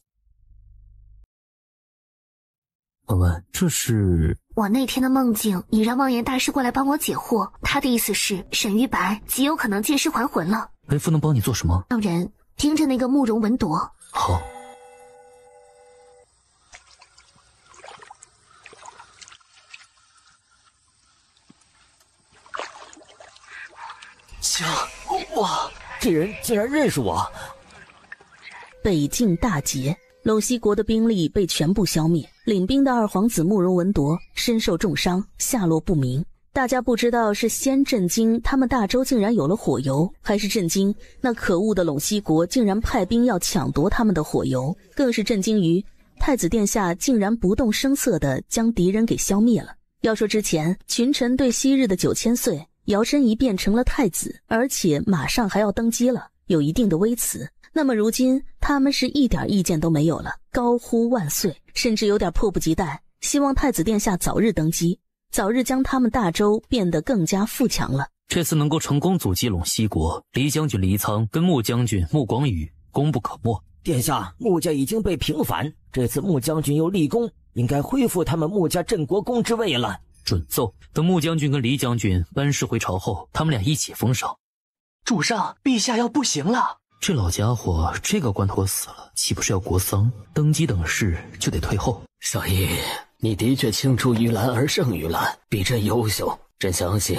D: 文文，这是……
A: 我那天的梦境已让望言大师过来帮我解惑，他的意思是沈玉白极有可能借尸还魂了。
D: 为夫能帮你做什么？
A: 让人盯着那个慕容文铎。
D: 好。
J: 行，哇！
F: 这人竟然认识我！
E: 北境大捷，陇西国的兵力被全部消灭，领兵的二皇子慕容文铎身受重伤，下落不明。大家不知道是先震惊他们大周竟然有了火油，还是震惊那可恶的陇西国竟然派兵要抢夺他们的火油，更是震惊于太子殿下竟然不动声色地将敌人给消灭了。要说之前群臣对昔日的9000岁摇身一变成了太子，而且马上还要登基了，有一定的威词。那么如今他们是一点意见都没有了，高呼万岁，甚至有点迫不及待，希望太子殿下早日登基，早日将他们大周变得更加富强了。
D: 这次能够成功阻击陇西国，黎将军黎苍跟穆将军穆广宇功不可没。
F: 殿下，穆家已经被平反，这次穆将军有立功，应该恢复他们穆家镇国公之位了。
D: 准奏。等穆将军跟黎将军班师回朝后，他们俩一起封赏。
J: 主上，陛下要不行了。
D: 这老家伙这个关头死了，岂不是要国丧？登基等事就得退后。
G: 小姨，你的确青出于蓝而胜于蓝，比朕优秀。朕相信，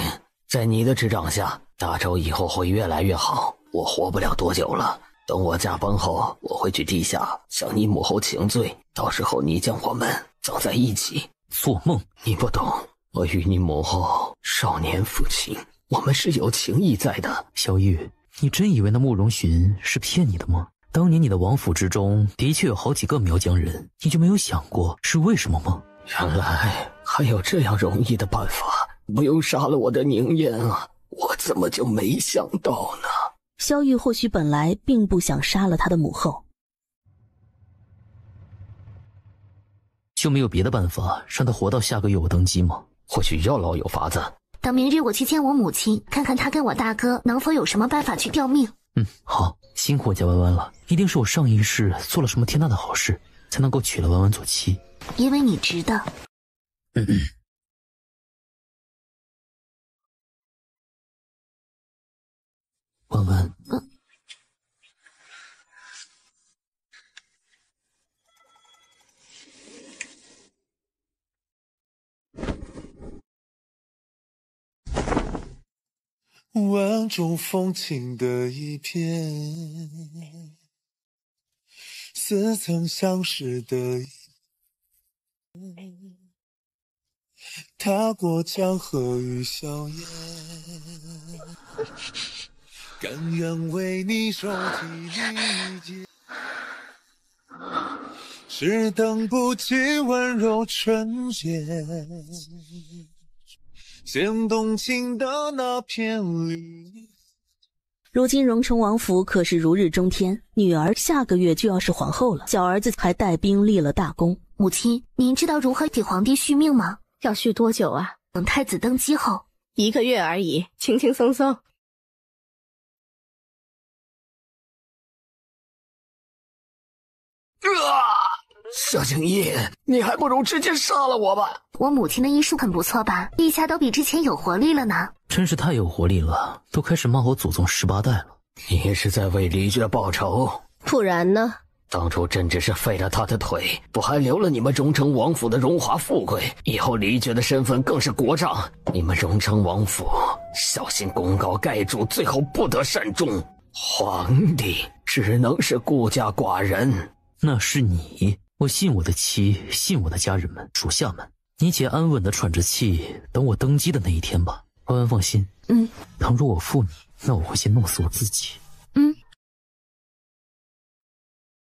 G: 在你的执掌下，大周以后会越来越好。我活不了多久了，等我驾崩后，我会去地下向你母后请罪，到时候你将我们葬在一起。
D: 做梦！
G: 你不懂，我与你母后少年抚琴，我们是有情谊在的。
D: 小玉，你真以为那慕容寻是骗你的吗？当年你的王府之中的确有好几个苗疆人，你就没有想过是为什么吗？
G: 原来还有这样容易的办法，不用杀了我的宁烟啊！我怎么就没想到呢？
E: 萧玉或许本来并不想杀了他的母后，
D: 就没有别的办法让他活到下个月我登基吗？
G: 或许药老有法子。
A: 等明日我去见我母亲，看看她跟我大哥能否有什么办法去吊命。
D: 好，辛苦我家弯弯了，一定是我上一世做了什么天大的好事，才能够娶了弯弯做妻。
A: 因为你值得。
D: 弯弯，
M: 万种风情的一片，似曾相识的一踏过江河与硝烟，甘愿为你手提利剑，只等不及温柔纯洁，先动情的那片绿。
E: 如今荣成王府可是如日中天，女儿下个月就要是皇后了，小儿子还带兵立了大功。
A: 母亲，您知道如何给皇帝续命吗？
B: 要续多久啊？
A: 等太子登基后
B: 1个月而已，轻轻松松。
K: 萧景逸，你还不如直接杀了我吧！
A: 我母亲的医术很不错吧？陛下都比之前有活力了呢。
D: 真是太有活力了，都开始骂我祖宗18代了。
G: 你是在为李珏报仇？
B: 不然呢？
G: 当初朕只是废了他的腿，不还留了你们荣成王府的荣华富贵？以后李珏的身份更是国丈，你们荣成王府小心功高盖主，最后不得善终。皇帝只能是孤家寡人。
D: 那是你，我信我的妻，信我的家人们、属下们。你且安稳地喘着气，等我登基的那一天吧。弯弯放心，倘若我负你，那我会先弄死我自己。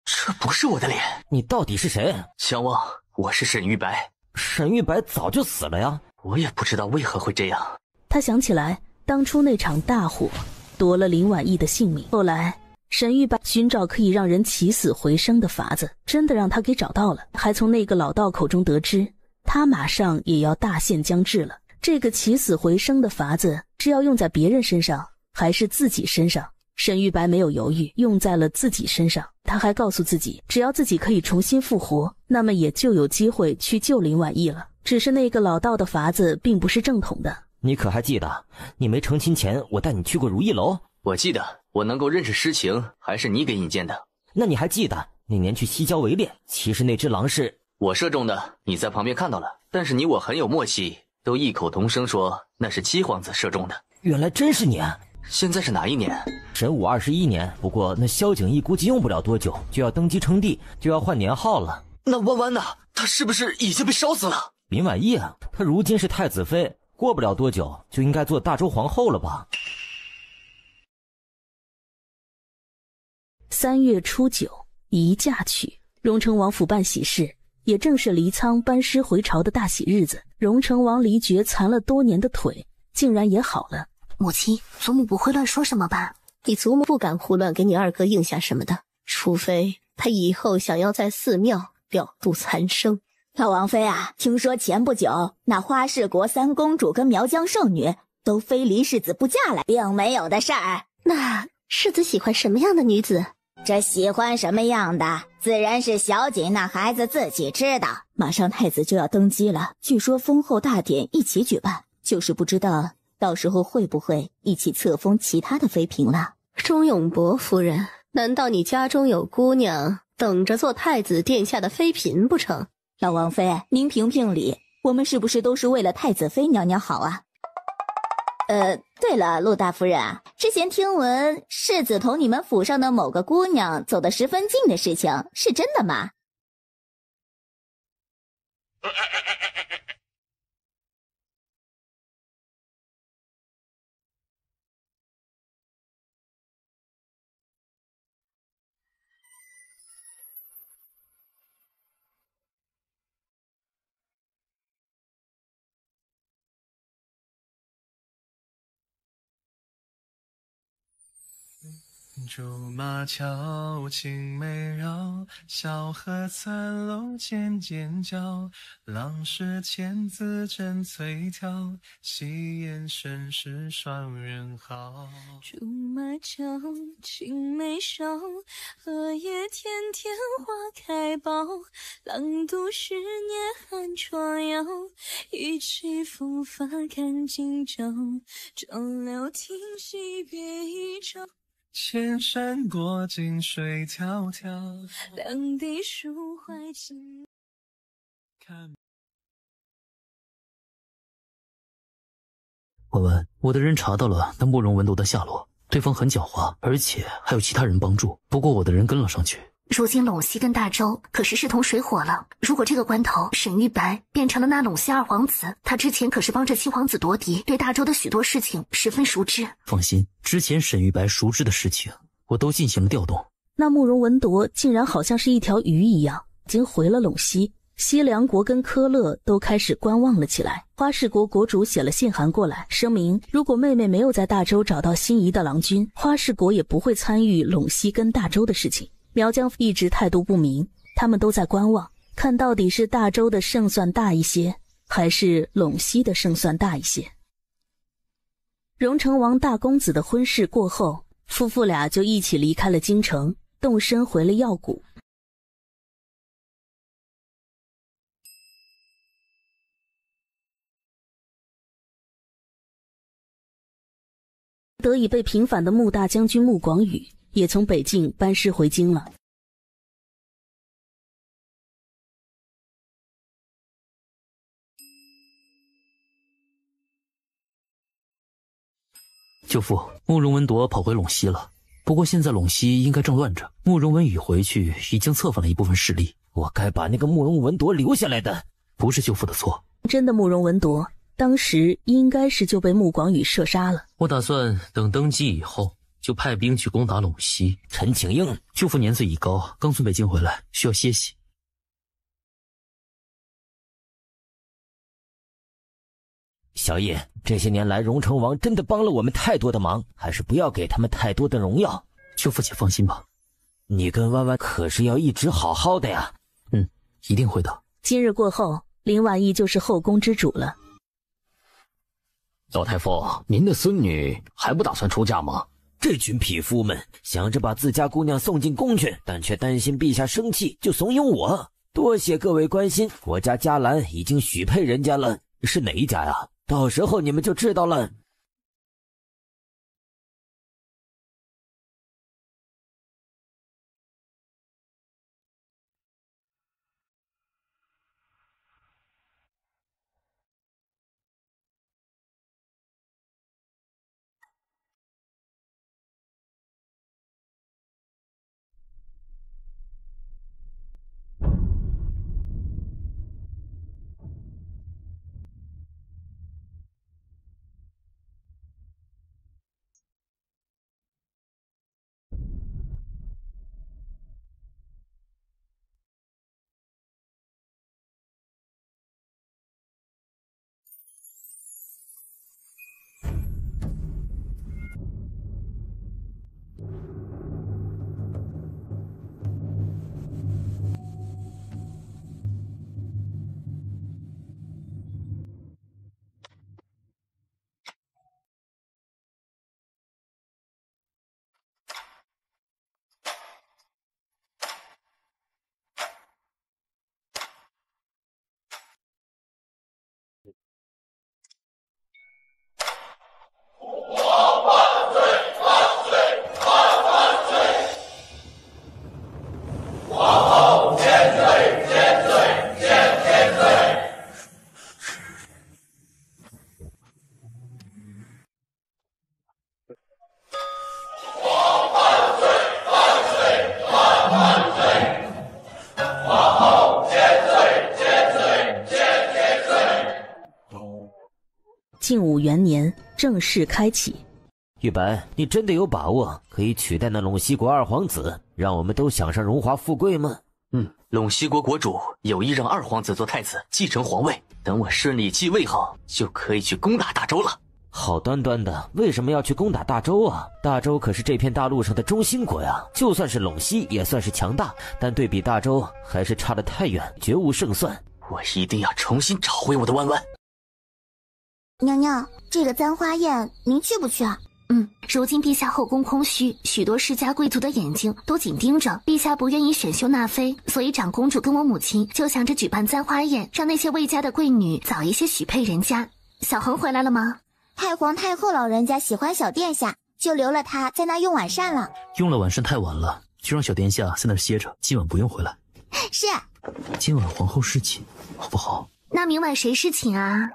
J: 这不是我的脸，
F: 你到底是谁？
J: 相望，我是沈玉白。
F: 沈玉白早就死了呀，
J: 我也不知道为何会这样。
E: 他想起来当初那场大火夺了林婉意的性命，后来沈玉白寻找可以让人起死回生的法子，真的让他给找到了，还从那个老道口中得知他马上也要大限将至了。这个起死回生的法子是要用在别人身上还是自己身上？沈玉白没有犹豫，用在了自己身上。他还告诉自己，只要自己可以重新复活，那么也就有机会去救林婉意了。只是那个老道的法子并不是正统的。
F: 你可还记得，你没成亲前我带你去过如意楼？
J: 我记得，我能够认识诗情，还是你给引荐的。
F: 那你还记得那年去西郊围猎，其实那只狼是
J: 我射中的，你在旁边看到了，但是你我很有默契，都异口同声说那是七皇子射中的。
F: 原来真是你啊！
J: 现在是哪一年？
F: 神武21年。不过那萧景逸估计用不了多久就要登基称帝，就要换年号了。
J: 那弯弯呢？他是不是已经被烧死了？
F: 林婉意啊，她如今是太子妃，过不了多久就应该做大周皇后了吧
E: ？3月初9，宜嫁娶。荣成王府办喜事，也正是黎苍班师回朝的大喜日子。荣成王黎珏残了多年的腿，竟然也好了。
A: 母亲，祖母不会乱说什么吧？
B: 你祖母不敢胡乱给你二哥应下什么的，除非他以后想要在寺庙了度残生。
C: 老王妃啊，听说前不久那花氏国3公主跟苗疆圣女都非离世子不嫁来，并没有的事儿。
B: 那世子喜欢什么样的女子？
C: 这喜欢什么样的，自然是小景那孩子自己知道。马上太子就要登基了，据说封后大典一起举办，就是不知道到时候会不会一起册封其他的妃嫔了。
B: 钟永伯夫人，难道你家中有姑娘等着做太子殿下的妃嫔不成？
C: 老王妃，您评评理，我们是不是都是为了太子妃娘娘好啊？对了，陆大夫人啊，之前听闻世子同你们府上的某个姑娘走得十分近的事情，是真的吗？
M: 竹马桥青梅绕，小河残楼渐渐角。浪是千字真翠条，细言深是双人好。
N: 竹马桥青梅梢，荷叶田田花开苞。郎独10年寒窗摇，一起风发看今朝。终留亭西别一朝。
M: 千山过尽水迢迢，
N: 两地抒怀情。
D: 文文，我的人查到了那慕容文铎的下落，对方很狡猾，而且还有其他人帮助。不过我的人跟了上去。
A: 如今陇西跟大周可是势同水火了。如果这个关头沈玉白变成了那陇西二皇子，他之前可是帮着七皇子夺嫡，对大周的许多事情十分熟知。
D: 放心，之前沈玉白熟知的事情我都进行了调动。
E: 那慕容文铎竟然好像是一条鱼一样，已经回了陇西。西凉国跟科勒都开始观望了起来。花氏国国主写了信函过来，声明如果妹妹没有在大周找到心仪的郎君，花氏国也不会参与陇西跟大周的事情。苗疆一直态度不明，他们都在观望，看到底是大周的胜算大一些，还是陇西的胜算大一些。荣成王大公子的婚事过后，夫妇俩就一起离开了京城，动身回了药谷。得以被平反的穆大将军穆广宇也从北境班师回京了。
D: 舅父，慕容文铎跑回陇西了，不过现在陇西应该正乱着。慕容文宇回去已经策反了一部分势力，
F: 我该把那个慕容文铎留下来的。
D: 不是舅父的错。
E: 真的慕容文铎当时应该是就被穆广宇射杀了。
D: 我打算等登基以后就派兵去攻打陇西。
F: 陈请应，
D: 舅父年岁已高，刚从北京回来，需要歇息。
F: 小叶，这些年来荣成王真的帮了我们太多的忙，还是不要给他们太多的荣耀。
D: 舅父且放心吧，
F: 你跟弯弯可是要一直好好的呀。
D: 一定会的。
E: 今日过后，林婉仪就是后宫之主了。
G: 老太傅，您的孙女还不打算出嫁吗？
F: 这群匹夫们想着把自家姑娘送进宫去，但却担心陛下生气，就怂恿我。多谢各位关心，我家嘉兰已经许配人家了。是哪一家呀？到时候你们就知道了。
E: 晋武元年正式开启。
F: 玉白，你真的有把握可以取代那陇西国二皇子，让我们都享上荣华富贵吗？
J: 陇西国国主有意让二皇子做太子，继承皇位。等我顺利继位后，就可以去攻打大周了。
F: 好端端的为什么要去攻打大周啊？大周可是这片大陆上的中心国呀，就算是陇西也算是强大，但对比大周还是差得太远，绝无胜算。
J: 我一定要重新找回我的弯弯。
A: 娘娘，这个簪花宴您去不去啊？如今陛下后宫空虚，许多世家贵族的眼睛都紧盯着陛下，不愿意选秀纳妃，所以长公主跟我母亲就想着举办簪花宴，让那些魏家的贵女早一些许配人家。小恒回来了吗？
C: 太皇太后老人家喜欢小殿下，就留了他在那用晚膳了。
D: 用了晚膳太晚了，就让小殿下在那儿歇着，今晚不用回来。
C: 是。
D: 今晚皇后侍寝，好不好？
A: 那明晚谁侍寝啊？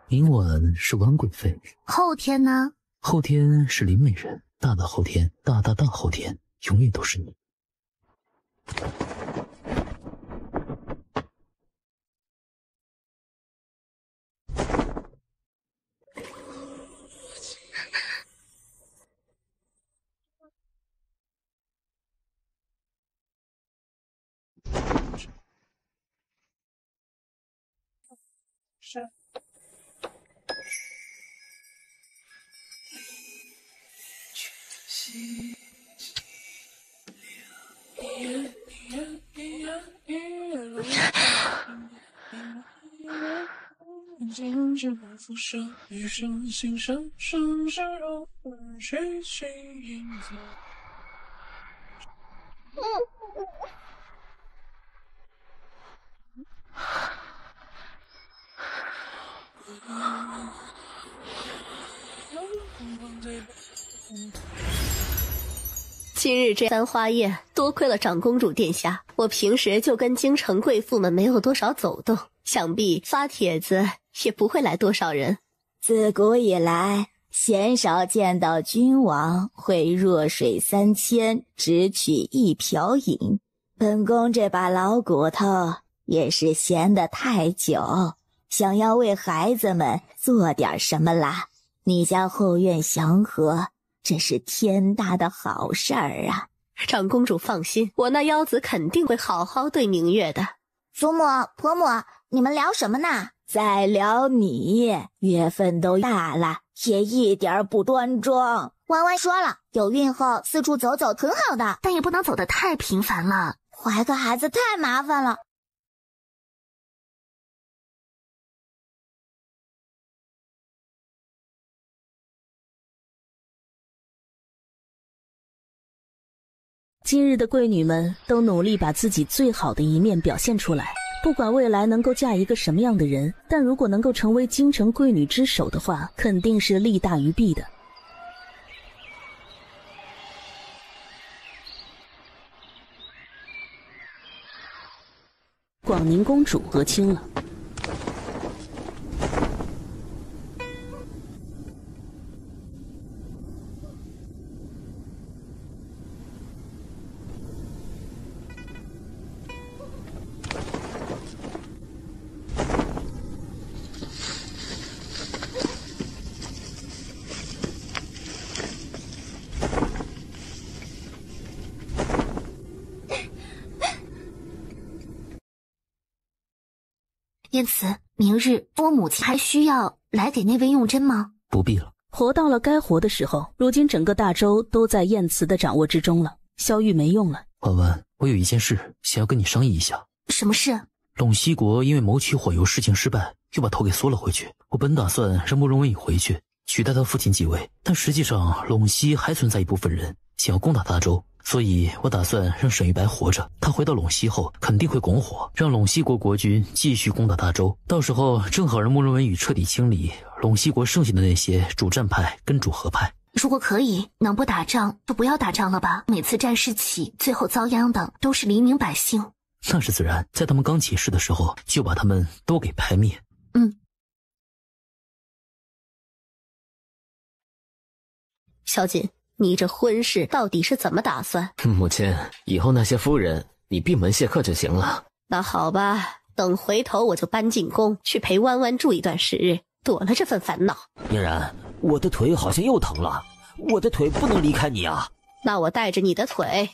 D: 明晚是婉贵妃。
A: 后天呢？
D: 后天是林美人，大后天，大后天，永远都是你。
M: 是。
B: 今日这簪花宴，多亏了长公主殿下，我平时就跟京城贵妇们没有多少走动，想必发帖子也不会来多少人。
C: 自古以来，鲜少见到君王会弱水三千，只取一瓢饮。本宫这把老骨头也是闲得太久，想要为孩子们做点什么啦。你家后院祥和，这是天大的好事儿啊！
B: 长公主放心，我那腰子肯定会好好对明月的。
C: 祖母、婆母，你们聊什么呢？在聊你，月份都大了，也一点不端庄。弯弯说了，有孕后四处走走挺好的，
A: 但也不能走得太频繁了，
C: 怀个孩子太麻烦了。
E: 今日的贵女们都努力把自己最好的一面表现出来，不管未来能够嫁一个什么样的人，但如果能够成为京城贵女之首的话，肯定是利大于弊的。广宁公主和亲了。
A: 燕慈，明日我母亲还需要来给那位用针吗？
D: 不必了。
E: 活到了该活的时候，如今整个大周都在燕慈的掌握之中了，萧玉没用了。
D: 婉婉，我有一件事想要跟你商议一下。
A: 什么事？
D: 陇西国因为谋取火油事情失败，又把头给缩了回去。我本打算让慕容文宇回去取代他父亲继位，但实际上陇西还存在一部分人想要攻打大周，所以我打算让沈玉白活着，他回到陇西后肯定会拱火，让陇西国国军继续攻打大周，到时候正好让慕容文宇彻底清理陇西国剩下的那些主战派跟主和派。
A: 如果可以，能不打仗就不要打仗了吧，每次战事起，最后遭殃的都是黎民百姓。
D: 那是自然，在他们刚起事的时候就把他们都给拍灭。
B: 小锦，你这婚事到底是怎么打算？
G: 母亲，以后那些夫人你闭门谢客就行了。
B: 那好吧，等回头我就搬进宫去陪弯弯住一段时日，躲了这份烦恼。
F: 嫣然，我的腿好像又疼了，我的腿不能离开你啊。
B: 那我带着你的腿。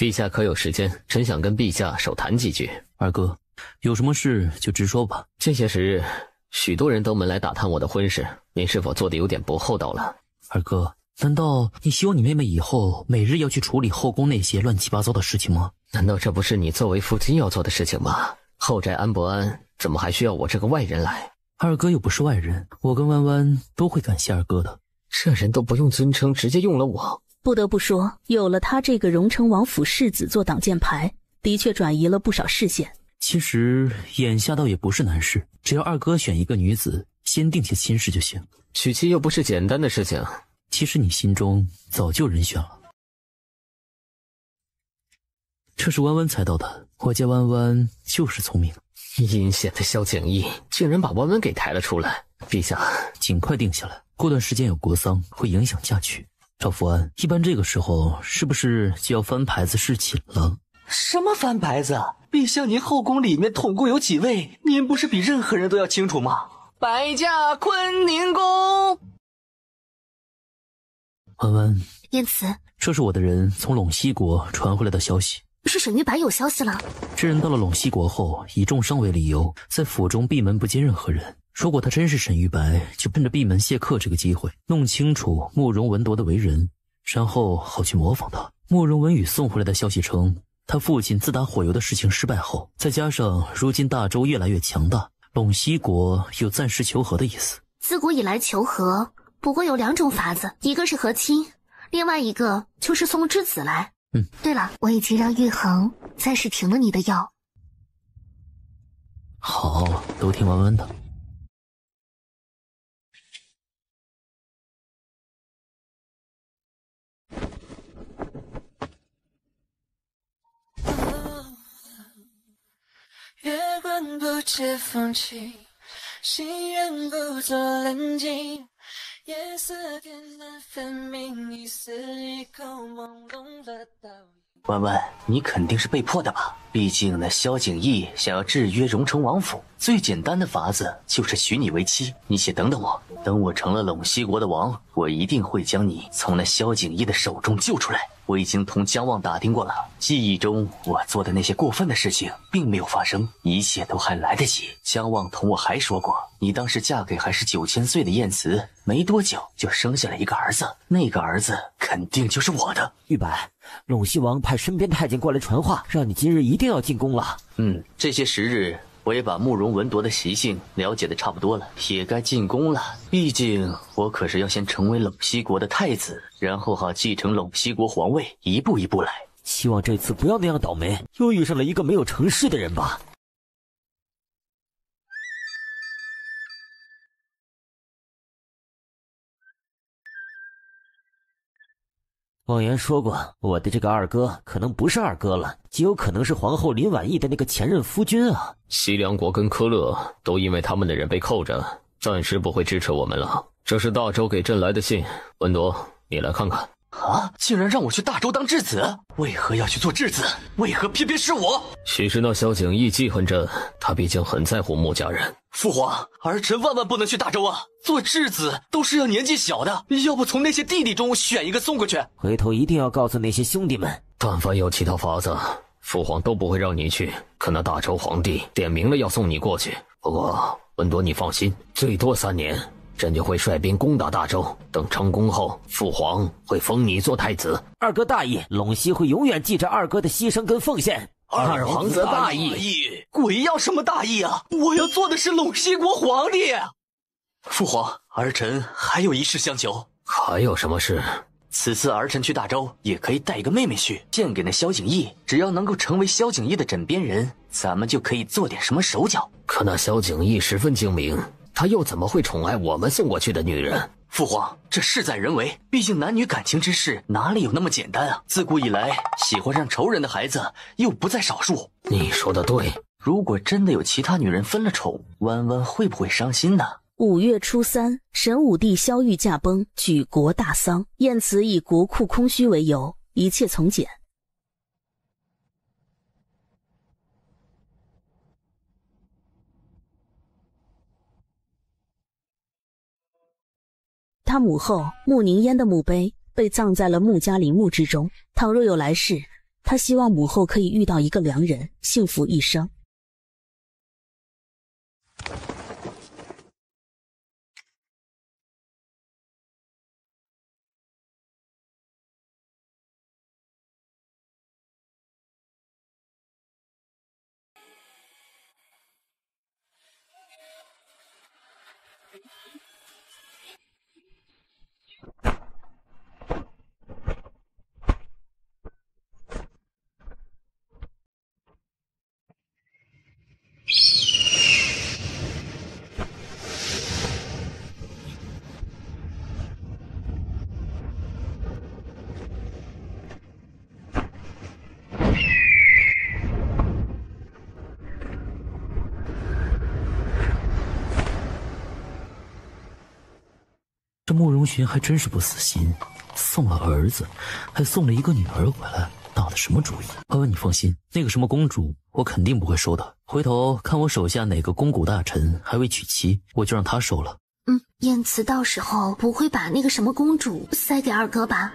G: 陛下可有时间？臣想跟陛下手谈几句。
D: 二哥，有什么事就直说吧。
G: 近些时日，许多人都门来打探我的婚事，您是否做得有点不厚道了？
D: 二哥，难道你希望你妹妹以后每日要去处理后宫那些乱七八糟的事情吗？
G: 难道这不是你作为父亲要做的事情吗？后宅安不安，怎么还需要我这个外人来？
D: 二哥又不是外人，我跟弯弯都会感谢二哥的。
G: 这人都不用尊称，直接用了我。
E: 不得不说，有了他这个荣成王府世子做挡箭牌，的确转移了不少视线。
D: 其实眼下倒也不是难事，只要二哥选一个女子，先定下亲事就行。
G: 娶妻又不是简单的事情，
D: 其实你心中早就人选了。这是弯弯猜到的，我家弯弯就是聪明。
G: 阴险的萧景逸竟然把弯弯给抬了出来。陛下，
D: 尽快定下来，过段时间有国丧，会影响嫁娶。赵福安，一般这个时候是不是就要翻牌子侍寝了？
J: 什么翻牌子？陛下，您后宫里面统共有几位？您不是比任何人都要清楚吗？摆驾坤宁宫。
D: 弯弯，
A: 燕慈，
D: 这是我的人从陇西国传回来的消息。
A: 是沈玉白有消息了。
D: 这人到了陇西国后，以重伤为理由，在府中闭门不见任何人。如果他真是沈玉白，就趁着闭门谢客这个机会，弄清楚慕容文铎的为人，然后好去模仿他。慕容文宇送回来的消息称，他父亲自打火油的事情失败后，再加上如今大周越来越强大，陇西国有暂时求和的意思。
A: 自古以来求和不过有2种法子，一个是和亲，另外一个就是送质子来。对了，我已经让玉衡暂时停了你的药。
D: 好，都听弯弯的。
N: 月光不解风情，心愿不做冷静，夜色点燃分明，一丝一口朦胧了倒影。
J: 弯弯，你肯定是被迫的吧？毕竟那萧景逸想要制约荣成王府，最简单的法子就是许你为妻。你且等等我，等我成了陇西国的王，我一定会将你从那萧景逸的手中救出来。我已经同姜望打听过了，记忆中我做的那些过分的事情并没有发生，一切都还来得及。姜望同我还说过，你当时嫁给还是9000岁的燕慈，没多久就生下了一个儿子，那个儿子肯定就是我的。
F: 玉白，陇西王派身边太监过来传话，让你今日一定要进宫了。
J: 这些时日我也把慕容文铎的习性了解的差不多了，也该进宫了。毕竟我可是要先成为陇西国的太子，然后好继承陇西国皇位，一步一步来。
F: 希望这次不要那样倒霉，又遇上了一个没有成事的人吧。望言说过，我的这个二哥可能不是二哥了，极有可能是皇后林婉仪的那个前任夫君啊。
G: 西凉国跟科勒都因为他们的人被扣着，暂时不会支持我们了。这是大周给朕来的信，文铎，你来看看。
J: 啊！竟然让我去大周当质子，为何要去做质子？为何偏偏是我？
G: 其实那萧景逸记恨朕，他毕竟很在乎穆家人。
J: 父皇，儿臣万万不能去大周啊！做质子都是要年纪小的，要不从那些弟弟中选一个送过去。
F: 回头一定要告诉那些兄弟们，
G: 但凡有其他法子，父皇都不会让你去。可那大周皇帝点明了要送你过去。不过文铎你放心，最多3年。朕就会率兵攻打大周，等成功后，父皇会封你做太子。
F: 二哥大义，陇西会永远记着二哥的牺牲跟奉献。
J: 二皇子大义，鬼要什么大义啊！我要做的是陇西国皇帝。父皇，儿臣还有一事相求。
G: 还有什么事？
J: 此次儿臣去大周，也可以带一个妹妹去，献给那萧景逸。只要能够成为萧景逸的枕边人，咱们就可以做点什么手脚。
G: 可那萧景逸十分精明。他又怎么会宠爱我们送过去的女人？
J: 父皇，这事在人为，毕竟男女感情之事哪里有那么简单啊！自古以来，喜欢上仇人的孩子又不在少数。
G: 你说的对，
J: 如果真的有其他女人分了宠，弯弯会不会伤心呢
E: ？5月初3，神武帝萧玉驾崩，举国大丧。晏慈以国库空虚为由，一切从简。他母后穆宁烟的墓碑被葬在了穆家陵墓之中。倘若有来世，他希望母后可以遇到一个良人，幸福一生。
D: 这慕容寻还真是不死心，送了儿子，还送了一个女儿回来，打的什么主意？欢欢，你放心，那个什么公主，我肯定不会收的。回头看我手下哪个肱骨大臣还未娶妻，我就让他收了。
A: 燕慈到时候不会把那个什么公主塞给二哥吧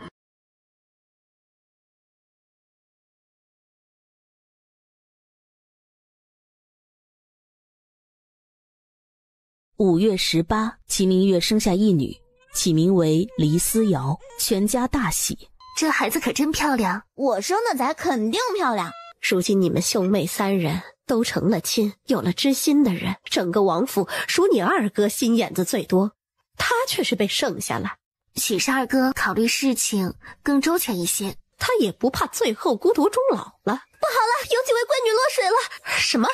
E: ？5月18，齐明月生下一女，起名为黎思瑶，全家大喜。
A: 这孩子可真漂亮，
C: 我生的崽肯定漂亮。
B: 如今你们兄妹3人都成了亲，有了知心的人，整个王府属你二哥心眼子最多，他却是被剩下了。
A: 许是二哥考虑事情更周全一些，
B: 他也不怕最后孤独终老了。不好了，有几位闺女落水了！什么？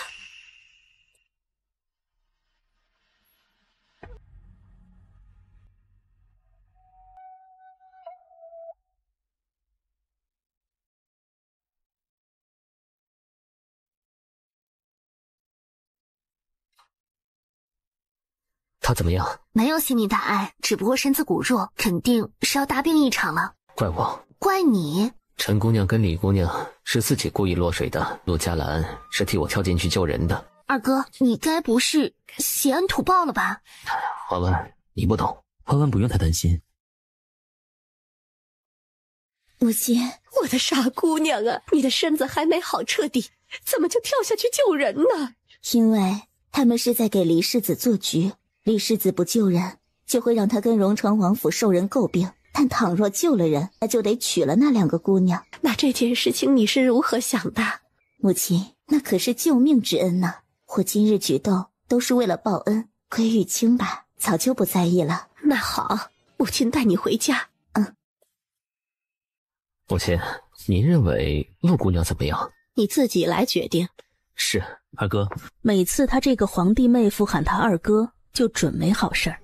G: 他怎么样？
A: 没有心理大碍，只不过身子骨弱，肯定是要大病一场了。
G: 怪我？
A: 怪你？
G: 陈姑娘跟李姑娘是自己故意落水的，陆嘉兰是替我跳进去救人的。
A: 二哥，你该不是携恩图报了吧？
G: 欢欢，你不懂。
D: 欢欢不用太担心。
C: 母亲，
B: 我的傻姑娘啊，你的身子还没好彻底，怎么就跳下去救人呢？
C: 因为他们是在给黎世子做局。黎世子不救人，就会让他跟荣成王府受人诟病；但倘若救了人，他就得娶了那2个姑娘。
B: 那这件事情你是如何想的？
C: 母亲，那可是救命之恩呐！我今日举动都是为了报恩，归玉清吧，早就不在意了。
B: 那好，母亲带你回家。
G: 母亲，您认为陆姑娘怎么样？
B: 你自己来决定。
G: 是，
D: 二哥。
E: 每次他这个皇帝妹夫喊他二哥，就准没好事儿。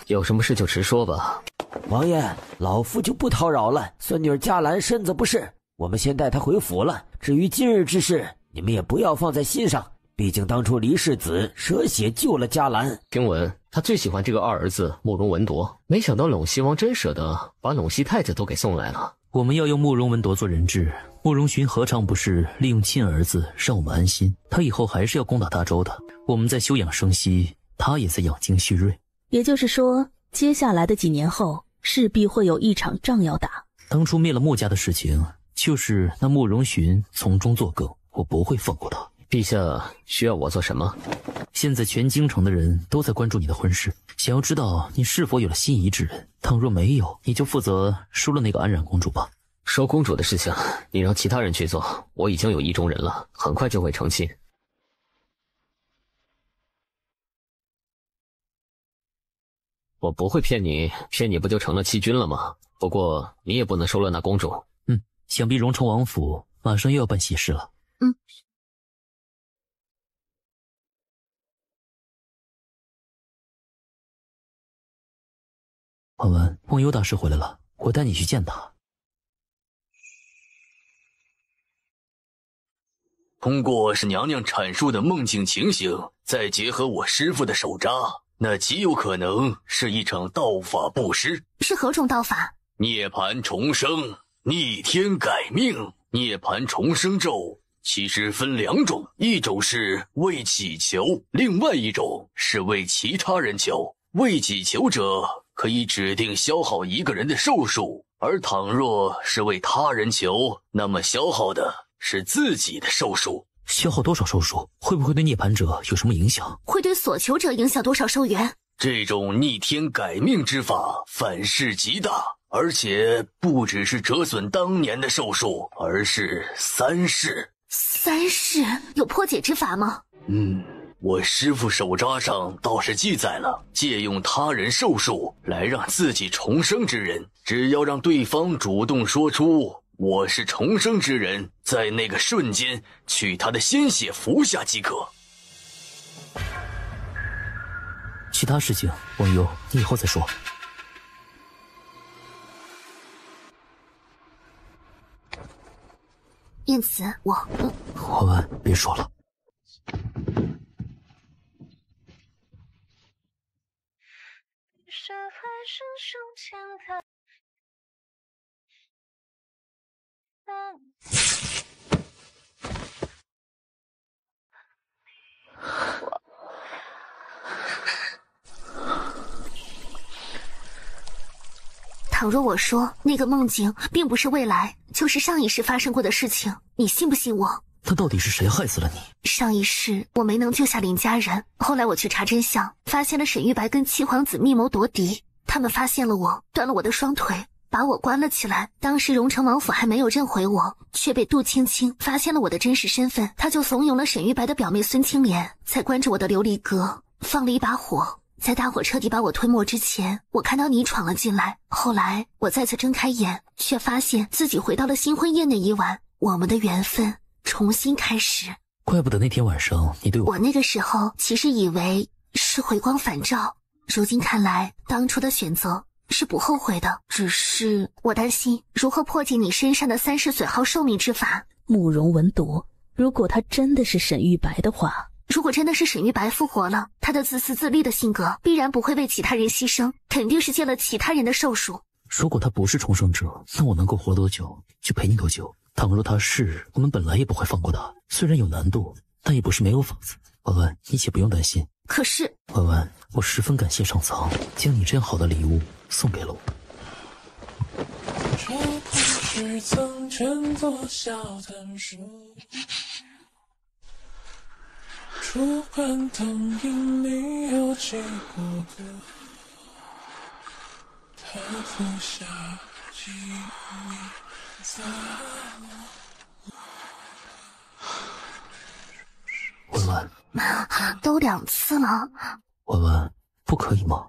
G: 有什么事就直说吧。
F: 王爷，老夫就不叨扰了。孙女嘉兰身子不适，我们先带她回府了。至于今日之事，你们也不要放在心上。毕竟当初黎世子舍血救了嘉兰。
G: 听闻他最喜欢这个二儿子慕容文铎，没想到陇西王真舍得把陇西太子都给送来了。
D: 我们要用慕容文铎做人质，慕容寻何尝不是利用亲儿子让我们安心？他以后还是要攻打大周的。我们在休养生息，他也在养精蓄锐。
E: 也就是说，接下来的几年后，势必会有一场仗要打。
D: 当初灭了穆家的事情，就是那慕容寻从中作梗，我不会放过他。
G: 陛下需要我做什么？
D: 现在全京城的人都在关注你的婚事，想要知道你是否有了心仪之人。倘若没有，你就负责收了那个安然公主吧。
G: 收公主的事情，你让其他人去做，我已经有意中人了，很快就会成亲。我不会骗你，骗你不就成了欺君了吗？不过你也不能收了那公主。
D: 想必荣成王府马上又要办喜事了。婉婉，忘忧大师回来了，我带你去见他。
K: 通过是娘娘阐述的梦境情形，再结合我师父的手札，那极有可能是一场道法布施。
A: 是何种道法？
K: 涅槃重生，逆天改命。涅槃重生咒其实分2种，一种是为己求，另外一种是为其他人求。为己求者可以指定消耗一个人的寿数，而倘若是为他人求，那么消耗的是自己的寿数。
D: 消耗多少寿数，会不会对涅槃者有什么影响？
A: 会对所求者影响多少寿元？
K: 这种逆天改命之法反噬极大，而且不只是折损当年的寿数，而是3世。
A: 3世有破解之法吗？
K: 我师父手札上倒是记载了，借用他人寿数来让自己重生之人，只要让对方主动说出我是重生之人，在那个瞬间取他的鲜血服下即可。
D: 其他事情，王优，你以后再说。
A: 燕子，
D: 婉婉，别说了。
A: 倘若我说那个梦境并不是未来，就是上一世发生过的事情，你信不信我？
D: 那到底是谁害死了你？
A: 上一世我没能救下林家人，后来我去查真相，发现了沈玉白跟七皇子密谋夺嫡，他们发现了我，断了我的双腿，把我关了起来。当时荣城王府还没有认回我，却被杜青青发现了我的真实身份，他就怂恿了沈玉白的表妹孙青莲，才关着我的琉璃阁，放了一把火。在大火彻底把我吞没之前，我看到你闯了进来。后来我再次睁开眼，却发现自己回到了新婚宴那一晚，我们的缘分重新开始。
D: 怪不得那天晚上你对我……
A: 我那个时候其实以为是回光返照，如今看来当初的选择是不后悔的，只是我担心如何破解你身上的3世损耗寿命之法。
E: 慕容文铎，如果他真的是沈玉白的话，
A: 如果真的是沈玉白复活了，他的自私自利的性格必然不会为其他人牺牲，肯定是借了其他人的寿数。
D: 如果他不是重生者，那我能够活多久就陪你多久。倘若他是，我们本来也不会放过他，虽然有难度，但也不是没有法子。婉婉，你且不用担心。
A: 可是
D: 婉婉，我十分感谢上苍将你这样好的礼物送给了我。
M: 这故事曾卷作小藤树，烛光灯影里有几股歌，它服下记忆在
D: 婉婉，
A: 都2次了，
D: 婉婉，不可以吗？